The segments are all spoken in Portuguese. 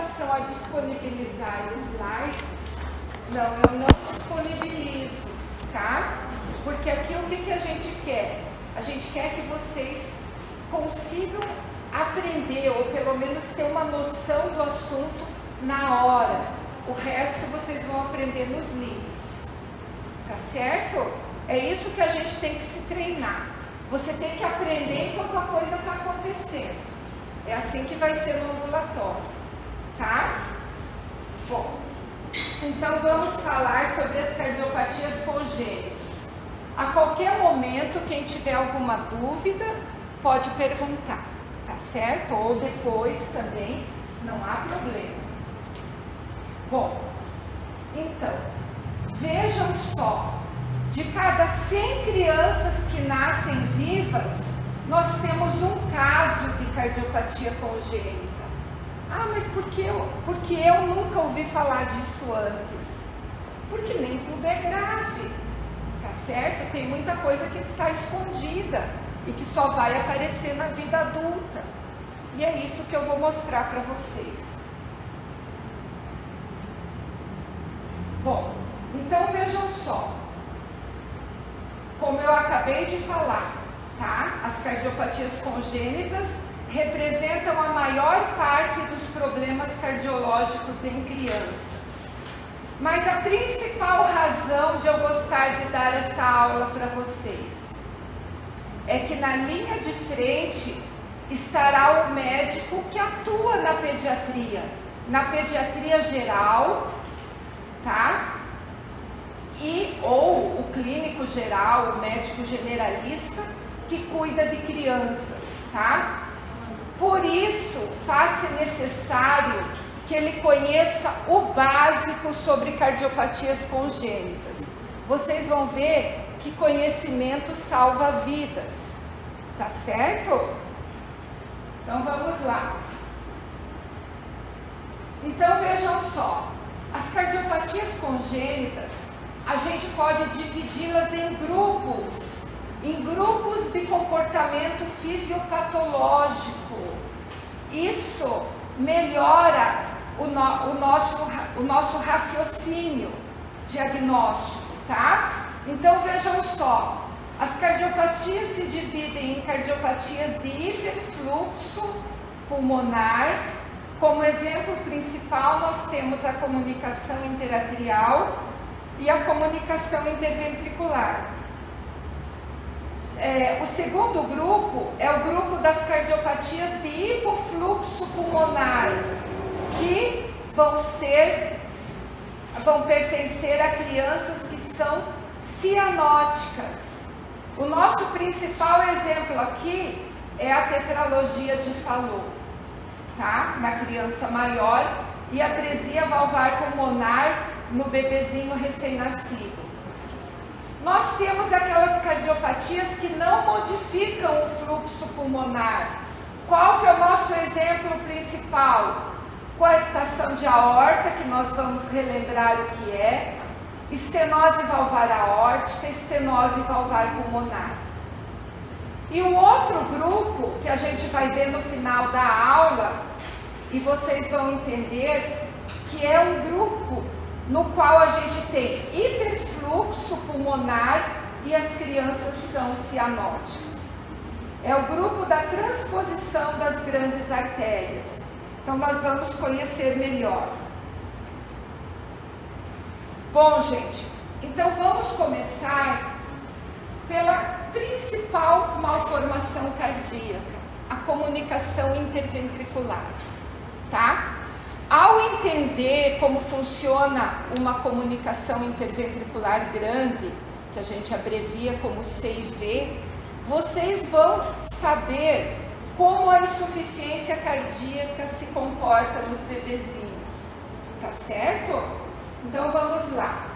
relação a disponibilizar slides, não, eu não disponibilizo, tá? Porque aqui o que a gente quer? A gente quer que vocês consigam aprender, ou pelo menos ter uma noção do assunto na hora. O resto vocês vão aprender nos livros, tá certo? É isso que a gente tem que se treinar. Você tem que aprender enquanto a coisa está acontecendo. É assim que vai ser no ambulatório, tá? Bom, então vamos falar sobre as cardiopatias congênitas. A qualquer momento, quem tiver alguma dúvida, pode perguntar, tá certo? Ou depois também, não há problema. Bom, então, vejam só, de cada 100 crianças que nascem vivas, nós temos um caso de cardiopatia congênita. Ah, mas por que eu nunca ouvi falar disso antes? Porque nem tudo é grave, tá certo? Tem muita coisa que está escondida e que só vai aparecer na vida adulta. E é isso que eu vou mostrar para vocês. Bom, então vejam só. Como eu acabei de falar, tá? As cardiopatias congênitas representam a maior parte dos problemas cardiológicos em crianças. Mas a principal razão de eu gostar de dar essa aula para vocês é que na linha de frente estará o médico que atua na pediatria geral, tá? Ou o clínico geral, o médico generalista, que cuida de crianças, tá? Por isso, faz-se necessário que ele conheça o básico sobre cardiopatias congênitas. Vocês vão ver que conhecimento salva vidas, tá certo? Então vamos lá. Então vejam só, as cardiopatias congênitas, a gente pode dividi-las em grupos de comportamento fisiopatológico. Isso melhora o nosso raciocínio diagnóstico, tá? Então vejam só, as cardiopatias se dividem em cardiopatias de hiperfluxo pulmonar. Como exemplo principal, nós temos a comunicação interatrial e a comunicação interventricular. O segundo grupo é o grupo das cardiopatias de hipofluxo pulmonar, que vão pertencer a crianças que são cianóticas. O nosso principal exemplo aqui é a tetralogia de Fallot, tá? Na criança maior, e a atresia valvar pulmonar no bebezinho recém-nascido. Nós temos aquelas cardiopatias que não modificam o fluxo pulmonar. Qual que é o nosso exemplo principal? Coartação de aorta, que nós vamos relembrar o que é, estenose valvar aórtica, estenose valvar pulmonar. E um outro grupo que a gente vai ver no final da aula, e vocês vão entender que é um grupo no qual a gente tem hiperfluxo pulmonar e as crianças são cianóticas. É o grupo da transposição das grandes artérias. Então nós vamos conhecer melhor. Bom, gente, então vamos começar pela principal malformação cardíaca, a comunicação interventricular, tá? Ao entender como funciona uma comunicação interventricular grande, que a gente abrevia como CIV, vocês vão saber como a insuficiência cardíaca se comporta nos bebezinhos, tá certo? Então vamos lá.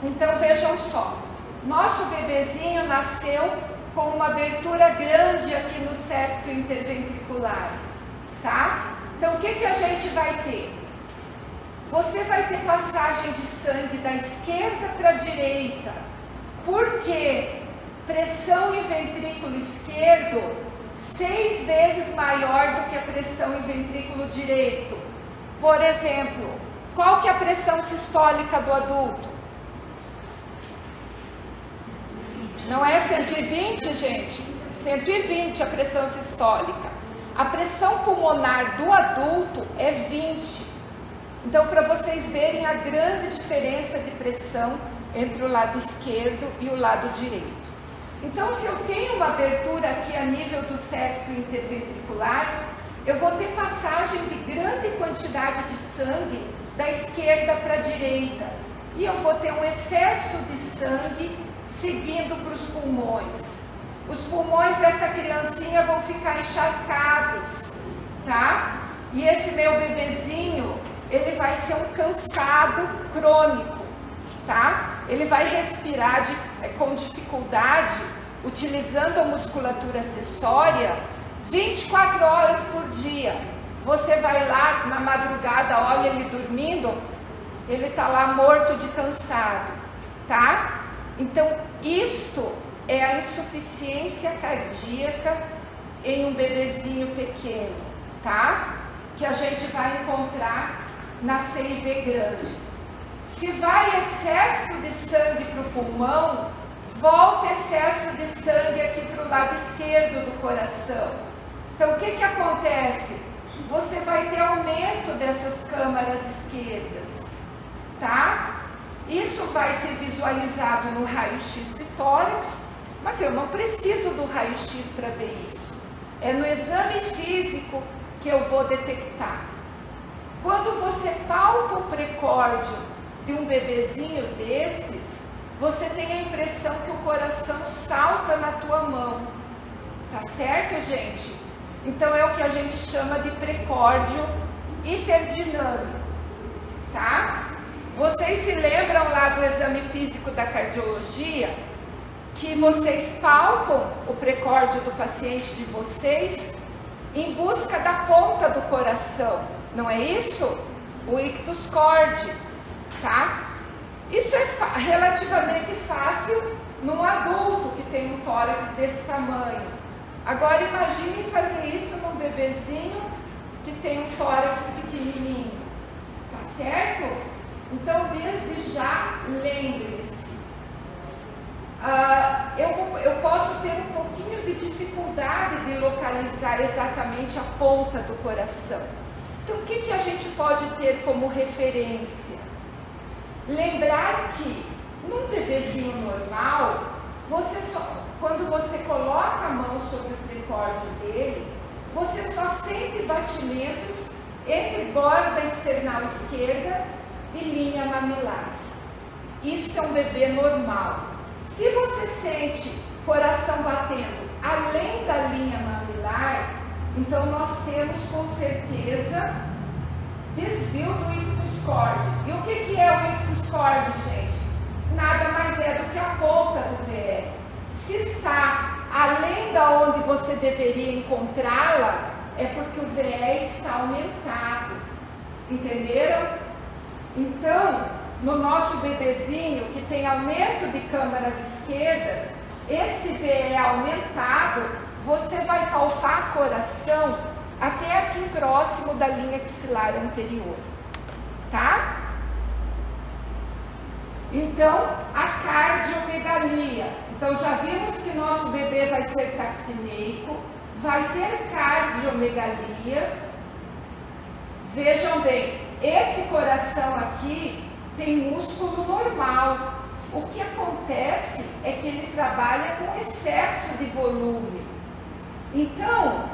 Então vejam só, nosso bebezinho nasceu com uma abertura grande aqui no septo interventricular, tá? Então, o que a gente vai ter? Você vai ter passagem de sangue da esquerda para a direita. Por quê? Pressão em ventrículo esquerdo 6 vezes maior do que a pressão em ventrículo direito. Por exemplo, qual que é a pressão sistólica do adulto? Não é 120, gente? 120 a pressão sistólica. A pressão pulmonar do adulto é 20. Então, para vocês verem a grande diferença de pressão entre o lado esquerdo e o lado direito. Então, se eu tenho uma abertura aqui a nível do septo interventricular, eu vou ter passagem de grande quantidade de sangue da esquerda para a direita. E eu vou ter um excesso de sangue seguindo para os pulmões. Os pulmões dessa criancinha vão ficar encharcados, tá? E esse meu bebezinho, ele vai ser um cansado crônico, tá? Ele vai respirar com dificuldade, utilizando a musculatura acessória, 24 horas por dia. Você vai lá na madrugada, olha ele dormindo, ele está lá morto de cansado, tá? Então, isto é a insuficiência cardíaca em um bebezinho pequeno, tá? Que a gente vai encontrar na CIV grande. Se vai excesso de sangue para o pulmão, volta excesso de sangue aqui para o lado esquerdo do coração. Então, o que que acontece? Você vai ter aumento dessas câmaras esquerdas, tá? Isso vai ser visualizado no raio-x de tórax, mas eu não preciso do raio-x para ver isso. É no exame físico que eu vou detectar. Quando você palpa o precórdio de um bebezinho destes, você tem a impressão que o coração salta na tua mão. Tá certo, gente? Então é o que a gente chama de precórdio hiperdinâmico, tá? Vocês se lembram lá do exame físico da cardiologia, que vocês palpam o precórdio do paciente de vocês em busca da ponta do coração, não é isso? O ictus cordi, tá? Isso é relativamente fácil num adulto que tem um tórax desse tamanho. Agora imagine fazer isso num bebezinho que tem um tórax pequenininho, tá certo? Então, desde já, lembre-se, eu posso ter um pouquinho de dificuldade de localizar exatamente a ponta do coração. Então, o que que a gente pode ter como referência? Lembrar que, num bebezinho normal, quando você coloca a mão sobre o precórdio dele, você só sente batimentos entre borda external esquerda e linha mamilar. Isso é um bebê normal. Se você sente coração batendo além da linha mamilar, então nós temos com certeza desvio do ictus cordi. E o que é o ictus cordi, gente? Nada mais é do que a ponta do VE. Se está além da onde você deveria encontrá-la, é porque o VE está aumentado. Entenderam? Então, no nosso bebezinho que tem aumento de câmaras esquerdas, esse VE aumentado, você vai palpar coração até aqui próximo da linha axilar anterior, tá? Então, a cardiomegalia. Então, já vimos que nosso bebê vai ser taquipneico, vai ter cardiomegalia. Vejam bem, esse coração aqui tem músculo normal. O que acontece é que ele trabalha com excesso de volume. Então,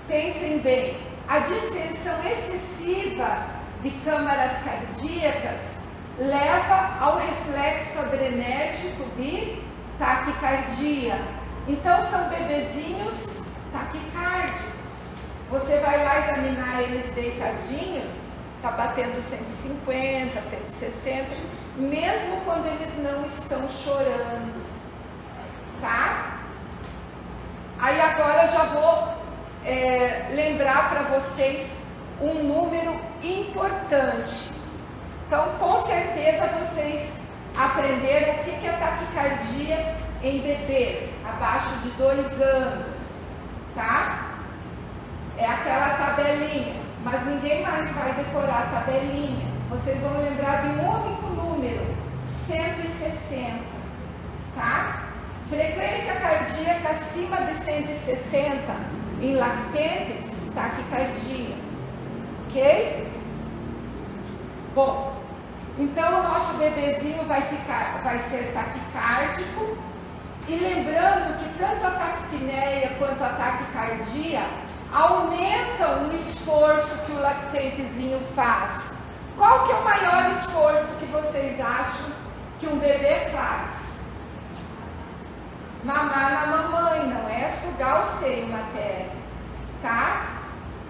pensem bem, a distensão excessiva de câmaras cardíacas leva ao reflexo adrenérgico de taquicardia. Então, são bebezinhos taquicárdicos. Você vai lá examinar eles deitadinhos, está batendo 150, 160, mesmo quando eles não estão chorando, tá? Aí agora já vou lembrar para vocês um número importante. Então, com certeza vocês aprenderam o que é taquicardia em bebês abaixo de 2 anos, tá? É aquela tabelinha, mas ninguém mais vai decorar a tabelinha. Vocês vão lembrar de um único número, 160, tá? Frequência cardíaca acima de 160 em lactentes, taquicardia, ok? Bom, então o nosso bebezinho vai ser taquicárdico, e lembrando que tanto a taquipneia quanto a taquicardia aumentam o esforço que o lactentezinho faz. Qual que é o maior esforço que vocês acham que um bebê faz? Mamar na mamãe, não é sugar o seio materno, tá?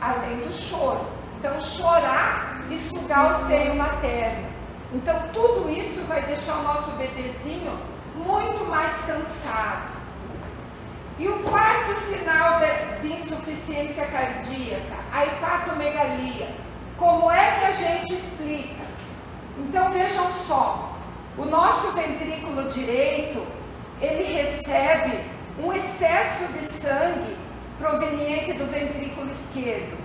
Além do choro. Então, chorar e sugar o seio materno. Então, tudo isso vai deixar o nosso bebezinho muito mais cansado. E o quarto sinal de insuficiência cardíaca, a hepatomegalia. Como é que a gente explica? Então, vejam só, o nosso ventrículo direito, ele recebe um excesso de sangue proveniente do ventrículo esquerdo.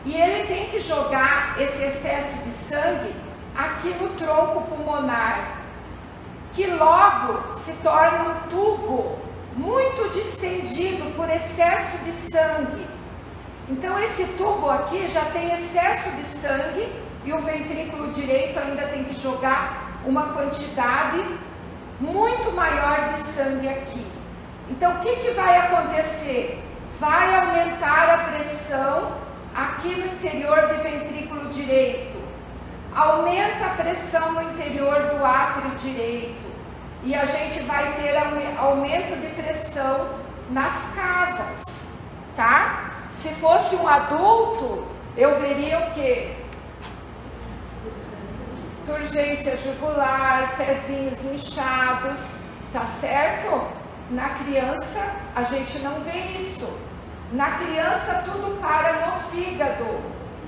E ele tem que jogar esse excesso de sangue aqui no tronco pulmonar, que logo se torna um tubo muito distendido por excesso de sangue. Então esse tubo aqui já tem excesso de sangue e o ventrículo direito ainda tem que jogar uma quantidade muito maior de sangue aqui. Então o que vai acontecer? Vai aumentar a pressão aqui no interior do ventrículo direito, aumenta a pressão no interior do átrio direito, e a gente vai ter aumento de pressão nas cavas, tá? Se fosse um adulto, eu veria o quê? Turgência jugular, pezinhos inchados, tá certo? Na criança, a gente não vê isso. Na criança, tudo para no fígado,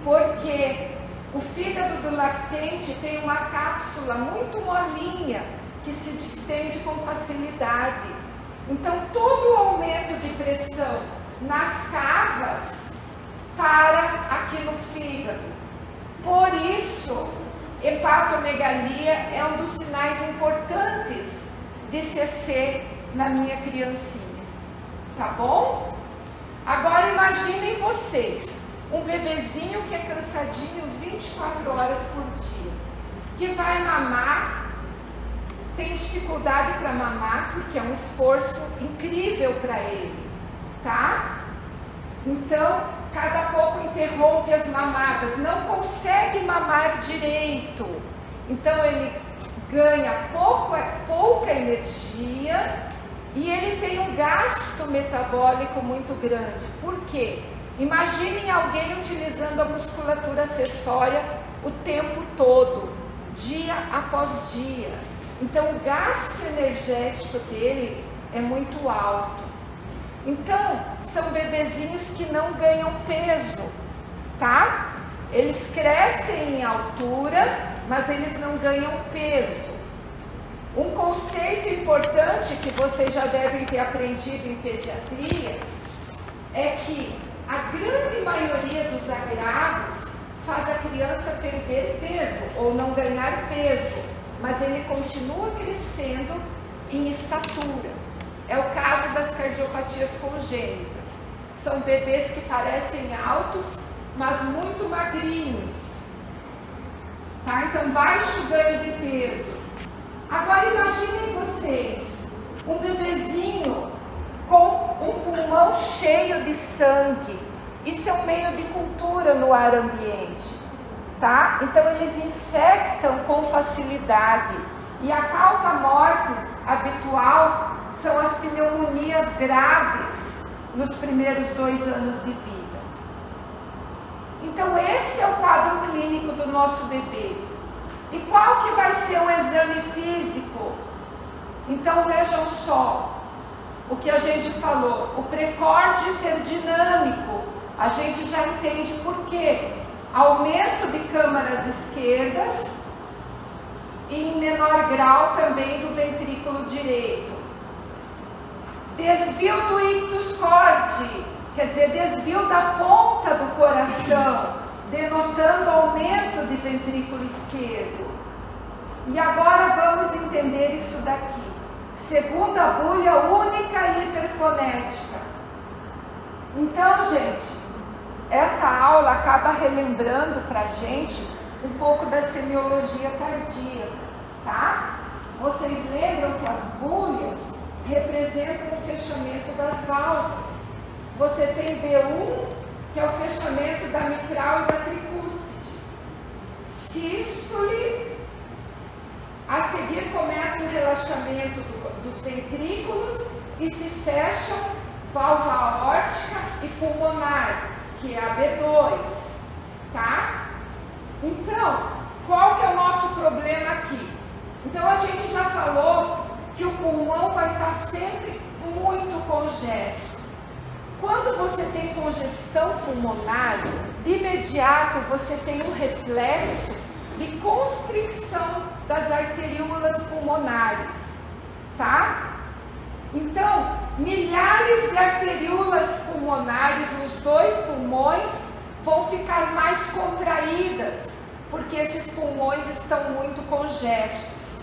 porque o fígado do lactente tem uma cápsula muito molinha, que se distende com facilidade. Então, todo o aumento de pressão nas cavas para aqui no fígado. Por isso, hepatomegalia é um dos sinais importantes de CC na minha criancinha, tá bom? Agora imaginem vocês, um bebezinho que é cansadinho 24 horas por dia, que vai mamar, tem dificuldade para mamar porque é um esforço incrível para ele, tá? Então, cada pouco interrompe as mamadas, não consegue mamar direito. Então, ele ganha pouca energia e ele tem um gasto metabólico muito grande. Por quê? Imaginem alguém utilizando a musculatura acessória o tempo todo, dia após dia. Então, o gasto energético dele é muito alto. Então, são bebezinhos que não ganham peso, tá? Eles crescem em altura, mas eles não ganham peso. Um conceito importante que vocês já devem ter aprendido em pediatria é que a grande maioria dos agravos faz a criança perder peso ou não ganhar peso, mas ele continua crescendo em estatura. É o caso das cardiopatias congênitas. São bebês que parecem altos, mas muito magrinhos. Tá? Então, baixo ganho de peso. Agora, imaginem vocês, um bebezinho com um pulmão cheio de sangue. Isso é um meio de cultura no ar ambiente, tá? Então, eles infectam com facilidade. E a causa mortis habitual são as pneumonias graves nos primeiros 2 anos de vida. Então, esse é o quadro clínico do nosso bebê. E qual que vai ser o exame físico? Então, vejam só o que a gente falou. O precórdio hiperdinâmico, a gente já entende por quê. Aumento de câmaras esquerdas e, em menor grau, também do ventrículo direito. Desvio do ictus cordi, quer dizer, desvio da ponta do coração visão, denotando aumento de ventrículo esquerdo. E agora vamos entender isso daqui. Segunda bulha única e hiperfonética. Então, gente, essa aula acaba relembrando para a gente um pouco da semiologia cardíaca, tá? Vocês lembram que as bulhas representam o fechamento das válvulas. Você tem B1, que é o fechamento da mitral e da tricúspide. Sístole, a seguir começa o relaxamento dos ventrículos e se fecham válvula aórtica e pulmonar, que é a B2, tá? Então, qual que é o nosso problema aqui? Então, a gente já falou que o pulmão vai estar sempre muito congesto. Quando você tem congestão pulmonar, de imediato você tem um reflexo de constricção das arteríolas pulmonares, tá? Então, milhares de arteríolas pulmonares nos dois pulmões vão ficar mais contraídas, porque esses pulmões estão muito congestos.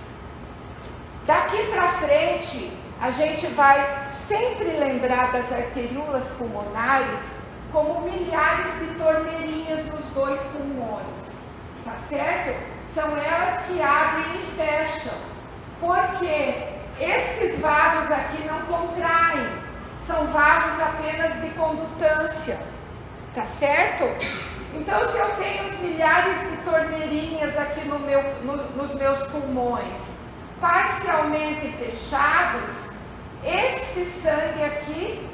Daqui para frente, a gente vai sempre lembrar das arteríolas pulmonares como milhares de torneirinhas nos dois pulmões, tá certo? São elas que abrem e fecham, porque estes vasos aqui não contraem, são vasos apenas de condutância, tá certo? Então, se eu tenho os milhares de torneirinhas aqui nos meus pulmões, parcialmente fechados, este sangue aqui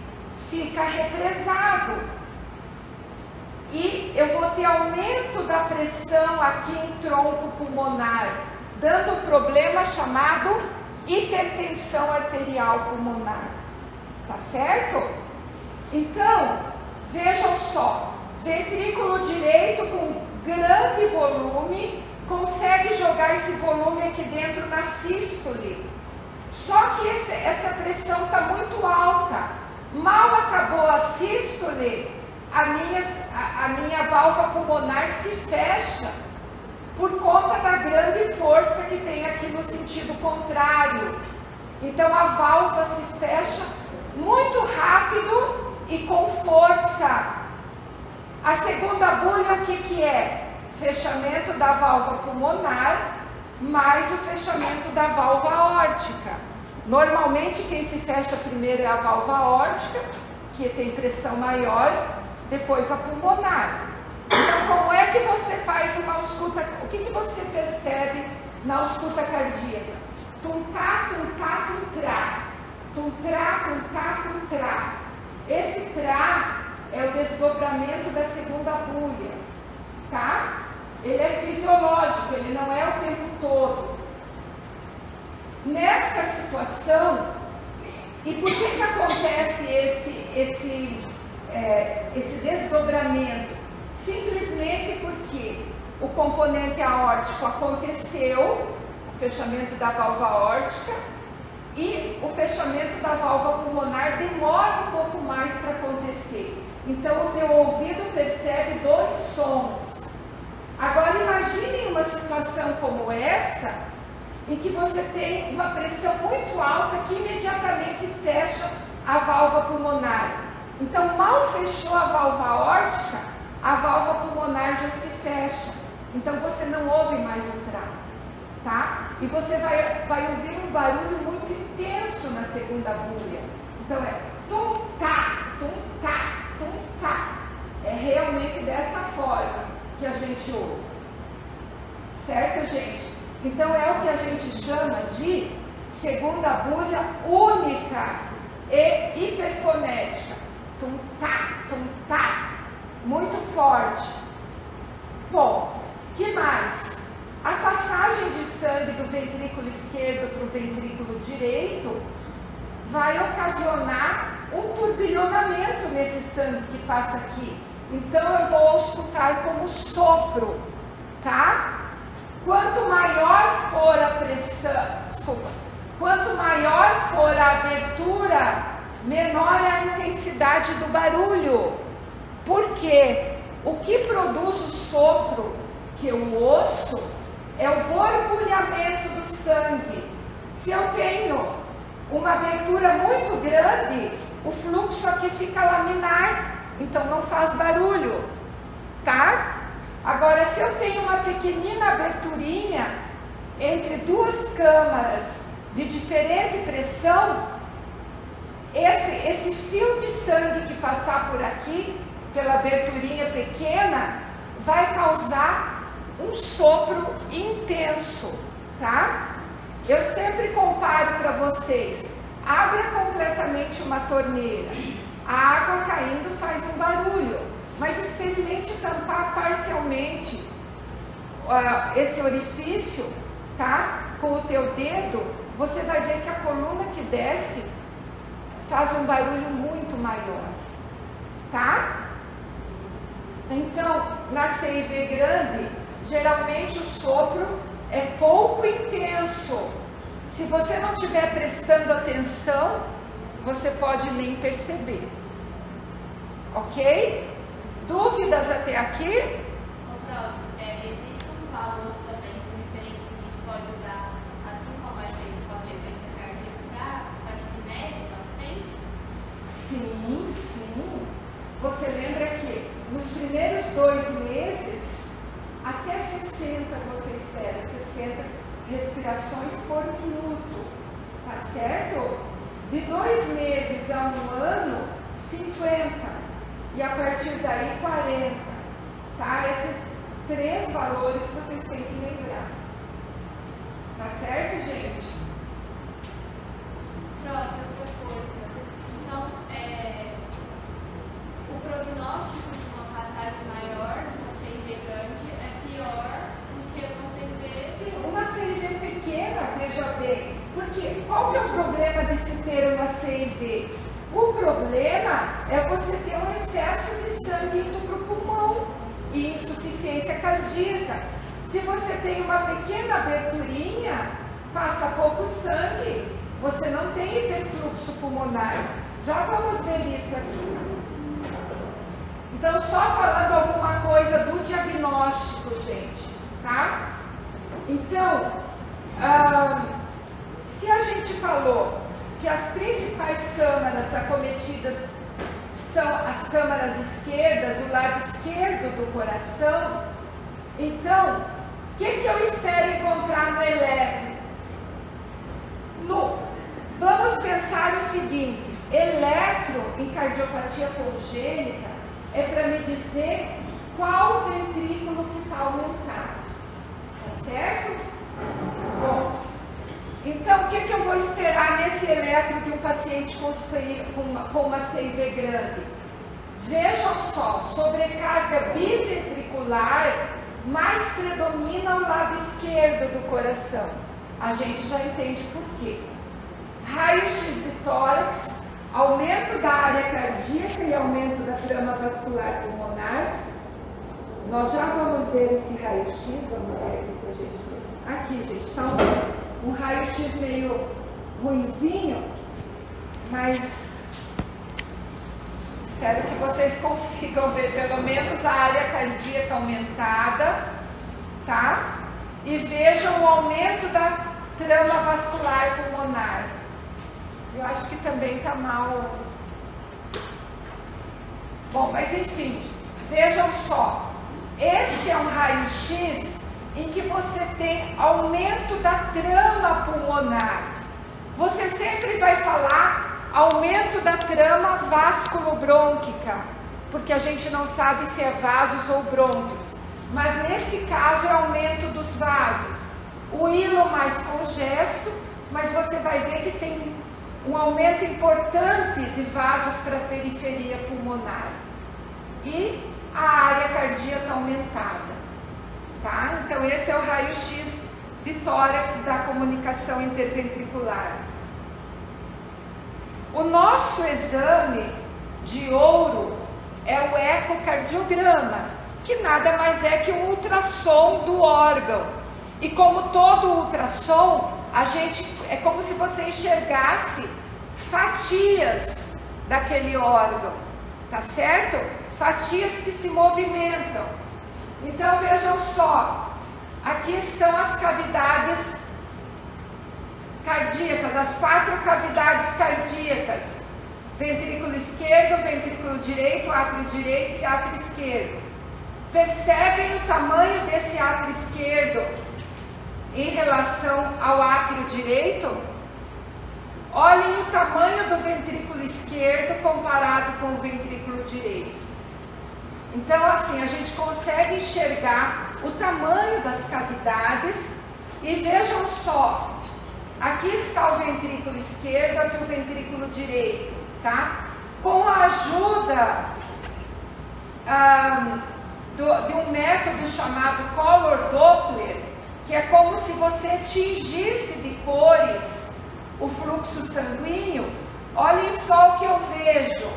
fica represado. E eu vou ter aumento da pressão aqui em tronco pulmonar, dando um problema chamado hipertensão arterial pulmonar. Tá certo? Então, vejam só, ventrículo direito com grande volume, consegue jogar esse volume aqui dentro na sístole. Só que essa pressão está muito alta. Mal acabou a sístole, a minha válvula pulmonar se fecha por conta da grande força que tem aqui no sentido contrário. Então a válvula se fecha muito rápido e com força. A segunda bulha, o que é? Fechamento da válvula pulmonar mais o fechamento da válvula aórtica. Normalmente quem se fecha primeiro é a válvula aórtica, que tem pressão maior, depois a pulmonar. Então, como é que você faz uma ausculta? O que você percebe na ausculta cardíaca? Tum-tá, tum-tá, tum-trá. Tum-trá, tum-tá, tum-trá. Esse trá é o desdobramento da segunda bulha, tá? Ele é fisiológico, ele não é o tempo todo. Nesta situação, e por que acontece esse desdobramento? Simplesmente porque o componente aórtico aconteceu, o fechamento da válvula aórtica, e o fechamento da válvula pulmonar demora um pouco mais para acontecer. Então o teu ouvido percebe dois sons. Agora imagine uma situação como essa, em que você tem uma pressão muito alta que imediatamente fecha a válvula pulmonar. Então mal fechou a válvula aórtica, a válvula pulmonar já se fecha. Então você não ouve mais o trago, tá? E você vai ouvir um barulho muito intenso na segunda bulha. Então é tum-tá, tum-tá, tum-tá. É realmente dessa forma que a gente ouve. Certo, gente? Então é o que a gente chama de segunda bulha única e hiperfonética. Tum-tá, tum-tá. Muito forte. Bom, que mais? A passagem de sangue do ventrículo esquerdo para o ventrículo direito vai ocasionar um turbilhonamento nesse sangue que passa aqui. Então eu vou auscultar como sopro, tá? Quanto maior for a pressão, quanto maior for a abertura, menor é a intensidade do barulho. Por quê? O que produz o sopro, que eu ouço, é o borbulhamento do sangue. Se eu tenho uma abertura muito grande, o fluxo aqui fica laminar, então não faz barulho, tá? Agora, se eu tenho uma pequenina aberturinha entre duas câmaras de diferente pressão, esse fio de sangue que passar por aqui, pela aberturinha pequena, vai causar um sopro intenso, tá? Eu sempre comparo para vocês, abra completamente uma torneira, a água caindo faz um barulho, mas experimente tampar parcialmente esse orifício, tá? Com o teu dedo, você vai ver que a coluna que desce faz um barulho muito maior, tá? Então, na CIV grande, geralmente o sopro é pouco intenso. Se você não estiver prestando atenção, você pode nem perceber. Ok? Dúvidas até aqui? Existe um valor também de referência que a gente pode usar, assim como a gente com a frequência cardíaca para taquipneia patente? Sim, sim. Você lembra que nos primeiros 2 meses, até 60 você espera, 60 respirações por minuto, tá certo? De 2 meses a 1 ano, 50. E a partir daí 40, tá? Esses 3 valores vocês têm que lembrar, tá certo, gente? Próxima outra coisa, então, o prognóstico de uma passagem maior, de uma CIV grande, é pior do que uma CIV... Sim, uma CIV pequena, veja bem, porque qual que é o problema de se ter uma CIV? O problema é você ter um excesso de sangue indo para o pulmão e insuficiência cardíaca. Se você tem uma pequena aberturinha, passa pouco sangue, você não tem hiperfluxo pulmonar. Já vamos ver isso aqui. Então, só falando alguma coisa do diagnóstico, gente, tá? Então, se a gente falou que as principais câmaras acometidas são as câmaras esquerdas, o lado esquerdo do coração, então, o que eu espero encontrar no eletro? Vamos pensar o seguinte, eletro em cardiopatia congênita é para me dizer qual ventrículo que está aumentado, tá certo? Bom, então, o que eu vou esperar nesse eletro de um paciente com uma CIV grande? Vejam só, sobrecarga biventricular mais predomina o lado esquerdo do coração. A gente já entende por quê. Raio-X de tórax, aumento da área cardíaca e aumento da trama vascular pulmonar. Nós já vamos ver esse raio-X, vamos ver aqui se a gente trouxe. Aqui, gente, está um raio-X meio ruinzinho, mas espero que vocês consigam ver pelo menos a área cardíaca aumentada, tá? E vejam o aumento da trama vascular pulmonar. Eu acho que também está mal. Bom, mas enfim, vejam só. Esse é um raio-X em que você tem aumento da trama pulmonar. Você sempre vai falar aumento da trama vasculobrônquica, porque a gente não sabe se é vasos ou brônquios. Mas nesse caso é aumento dos vasos. O hilo mais congesto, mas você vai ver que tem um aumento importante de vasos para a periferia pulmonar. E a área cardíaca aumentada. Tá? Então esse é o raio-X de tórax da comunicação interventricular. O nosso exame de ouro é o ecocardiograma, que nada mais é que um ultrassom do órgão. E como todo ultrassom, é como se você enxergasse fatias daquele órgão, tá certo? fatias que se movimentam. Então vejam só, aqui estão as cavidades cardíacas, as 4 cavidades cardíacas: ventrículo esquerdo, ventrículo direito, átrio direito e átrio esquerdo. Percebem o tamanho desse átrio esquerdo em relação ao átrio direito? Olhem o tamanho do ventrículo esquerdo comparado com o ventrículo direito. Então, assim, a gente consegue enxergar o tamanho das cavidades. E vejam só, aqui está o ventrículo esquerdo, aqui o ventrículo direito, tá? Com a ajuda de um método chamado Color Doppler, que é como se você tingisse de cores o fluxo sanguíneo. Olhem só o que eu vejo.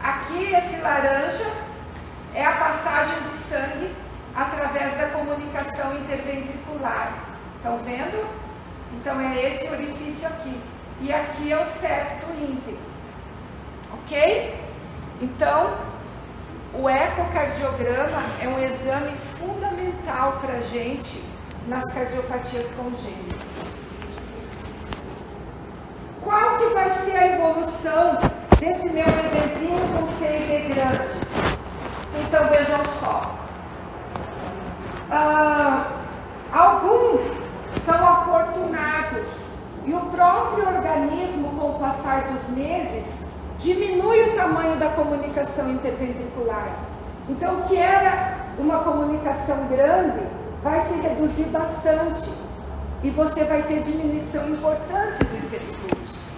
Aqui esse laranja é a passagem de sangue através da comunicação interventricular. Estão vendo? Então é esse orifício aqui. E aqui é o septo íntegro. Ok? Então, o ecocardiograma é um exame fundamental para a gente nas cardiopatias congênitas. Qual que vai ser a evolução desse meu bebezinho com CIB grande? Então vejam só. Alguns são afortunados e o próprio organismo, com o passar dos meses, diminui o tamanho da comunicação interventricular. Então, o que era uma comunicação grande vai se reduzir bastante e você vai ter diminuição importante do hiperfluxo.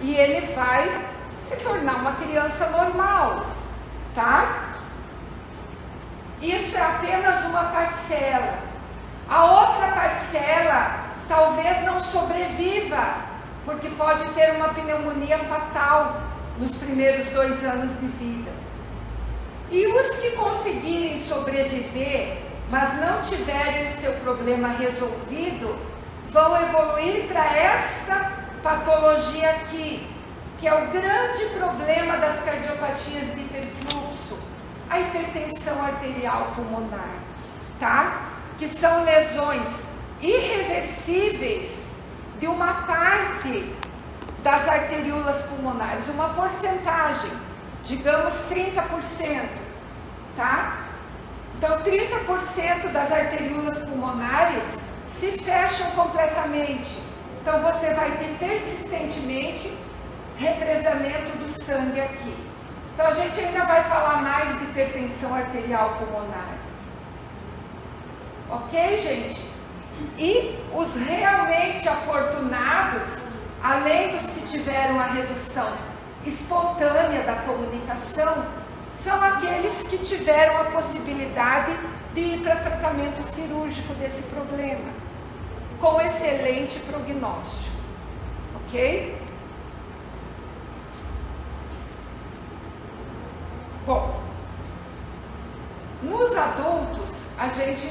E ele vai se tornar uma criança normal, tá? Isso é apenas uma parcela. A outra parcela talvez não sobreviva, porque pode ter uma pneumonia fatal nos primeiros 2 anos de vida. E os que conseguirem sobreviver, mas não tiverem o seu problema resolvido, vão evoluir para esta patologia aqui, que é o grande problema das cardiopatias de hiperfluxo, a hipertensão arterial pulmonar, tá? Que são lesões irreversíveis de uma parte das arteríolas pulmonares, uma porcentagem, digamos 30%, tá? Então 30% das arteríolas pulmonares se fecham completamente. Então você vai ter persistentemente represamento do sangue aqui. Então a gente ainda vai falar mais de hipertensão arterial pulmonar. Ok, gente? E os realmente afortunados, além dos que tiveram a redução espontânea da comunicação, são aqueles que tiveram a possibilidade de ir para tratamento cirúrgico desse problema, com excelente prognóstico. Ok? Bom, nos adultos, a gente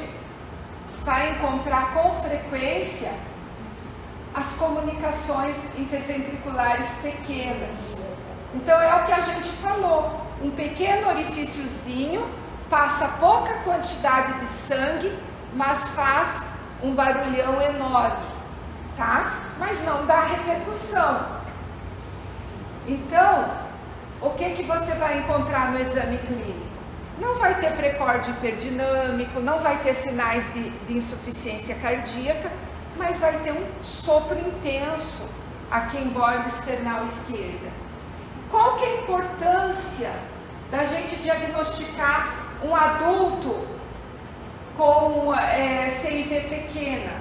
vai encontrar com frequência as comunicações interventriculares pequenas. Então é o que a gente falou, um pequeno orifíciozinho, passa pouca quantidade de sangue, mas faz um barulhão enorme, tá? Mas não dá repercussão. Então, o que você vai encontrar no exame clínico? Não vai ter precórdio hiperdinâmico, não vai ter sinais de insuficiência cardíaca, mas vai ter um sopro intenso aqui em borda external esquerda. Qual que é a importância da gente diagnosticar um adulto com CIV pequena?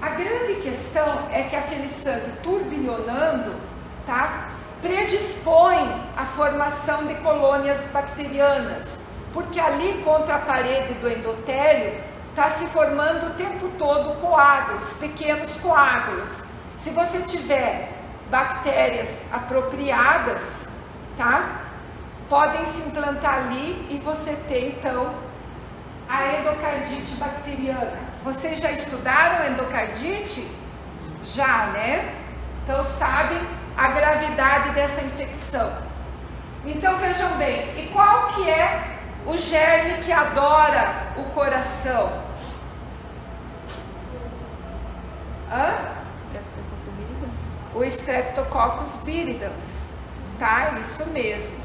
A grande questão é que aquele sangue turbilhonando, tá, predispõe à formação de colônias bacterianas, porque ali contra a parede do endotélio está se formando o tempo todo coágulos, pequenos coágulos. Se você tiver bactérias apropriadas, tá, podem se implantar ali e você tem então a endocardite bacteriana. Vocês já estudaram endocardite? Já, né? Então sabem a gravidade dessa infecção. Então vejam bem, e qual que é o germe que adora o coração? O Streptococcus viridans, tá? Isso mesmo.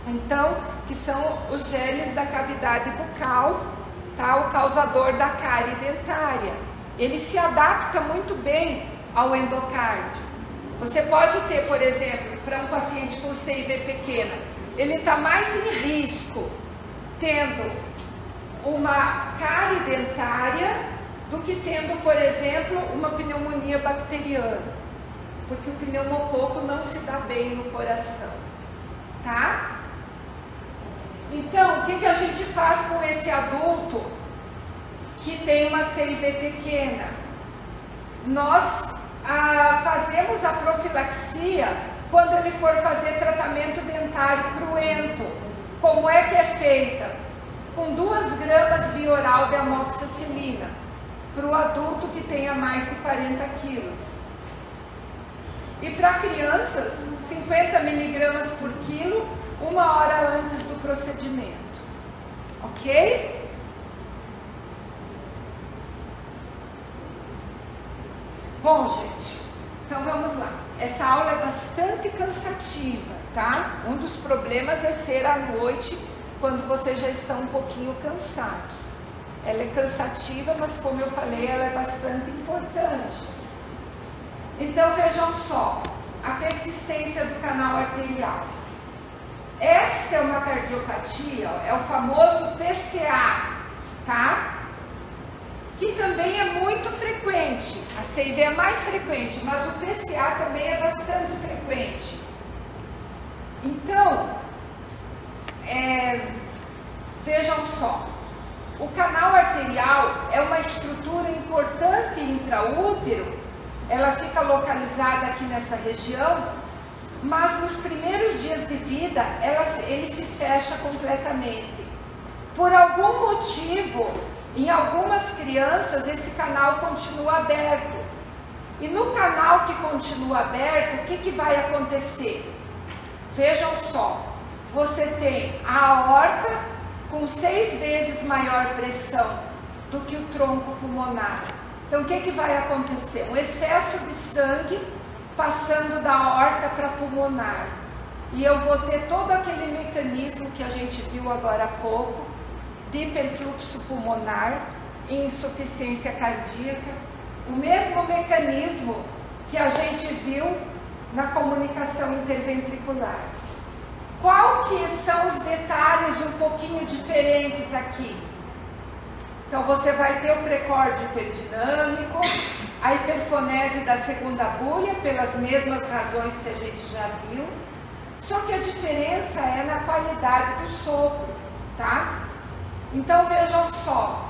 Então, que são os germes da cavidade bucal, tá? O causador da cárie dentária. Ele se adapta muito bem ao endocárdio. Você pode ter, por exemplo, para um paciente com CIV pequena, ele está mais em risco tendo uma cárie dentária do que tendo, por exemplo, uma pneumonia bacteriana, porque o pneumococo não se dá bem no coração, tá? Então, o que a gente faz com esse adulto que tem uma CIV pequena? Nós fazemos a profilaxia quando ele for fazer tratamento dentário cruento. Como é que é feita? Com 2 gramas via oral de amoxicilina para o adulto que tenha mais de 40 quilos. E para crianças, 50 miligramas por quilo, 1 hora antes do procedimento. Ok? Bom, gente, então vamos lá. Essa aula é bastante cansativa, tá? Um dos problemas é ser à noite, quando vocês já estão um pouquinho cansados. Ela é cansativa, mas como eu falei, ela é bastante importante. Então vejam só, a persistência do canal arterial. Esta é uma cardiopatia, é o famoso PCA, tá? Que também é muito frequente. A CIV é mais frequente, mas o PCA também é bastante frequente. Então, vejam só, o canal arterial é uma estrutura importante intraútero, ela fica localizada aqui nessa região, mas nos primeiros dias de vida ele se fecha completamente. Por algum motivo, em algumas crianças, esse canal continua aberto. E no canal que continua aberto, o que vai acontecer? Vejam só, você tem a aorta com 6 vezes maior pressão do que o tronco pulmonar. Então, o que vai acontecer? Um excesso de sangue passando da aorta para pulmonar. E eu vou ter todo aquele mecanismo que a gente viu agora há pouco, de hiperfluxo pulmonar e insuficiência cardíaca, o mesmo mecanismo que a gente viu na comunicação interventricular. Qual que são os detalhes um pouquinho diferentes aqui? Então você vai ter o precórdio hiperdinâmico, a hiperfonese da segunda bulha, pelas mesmas razões que a gente já viu, só que a diferença é na qualidade do sopro, tá? Então vejam só,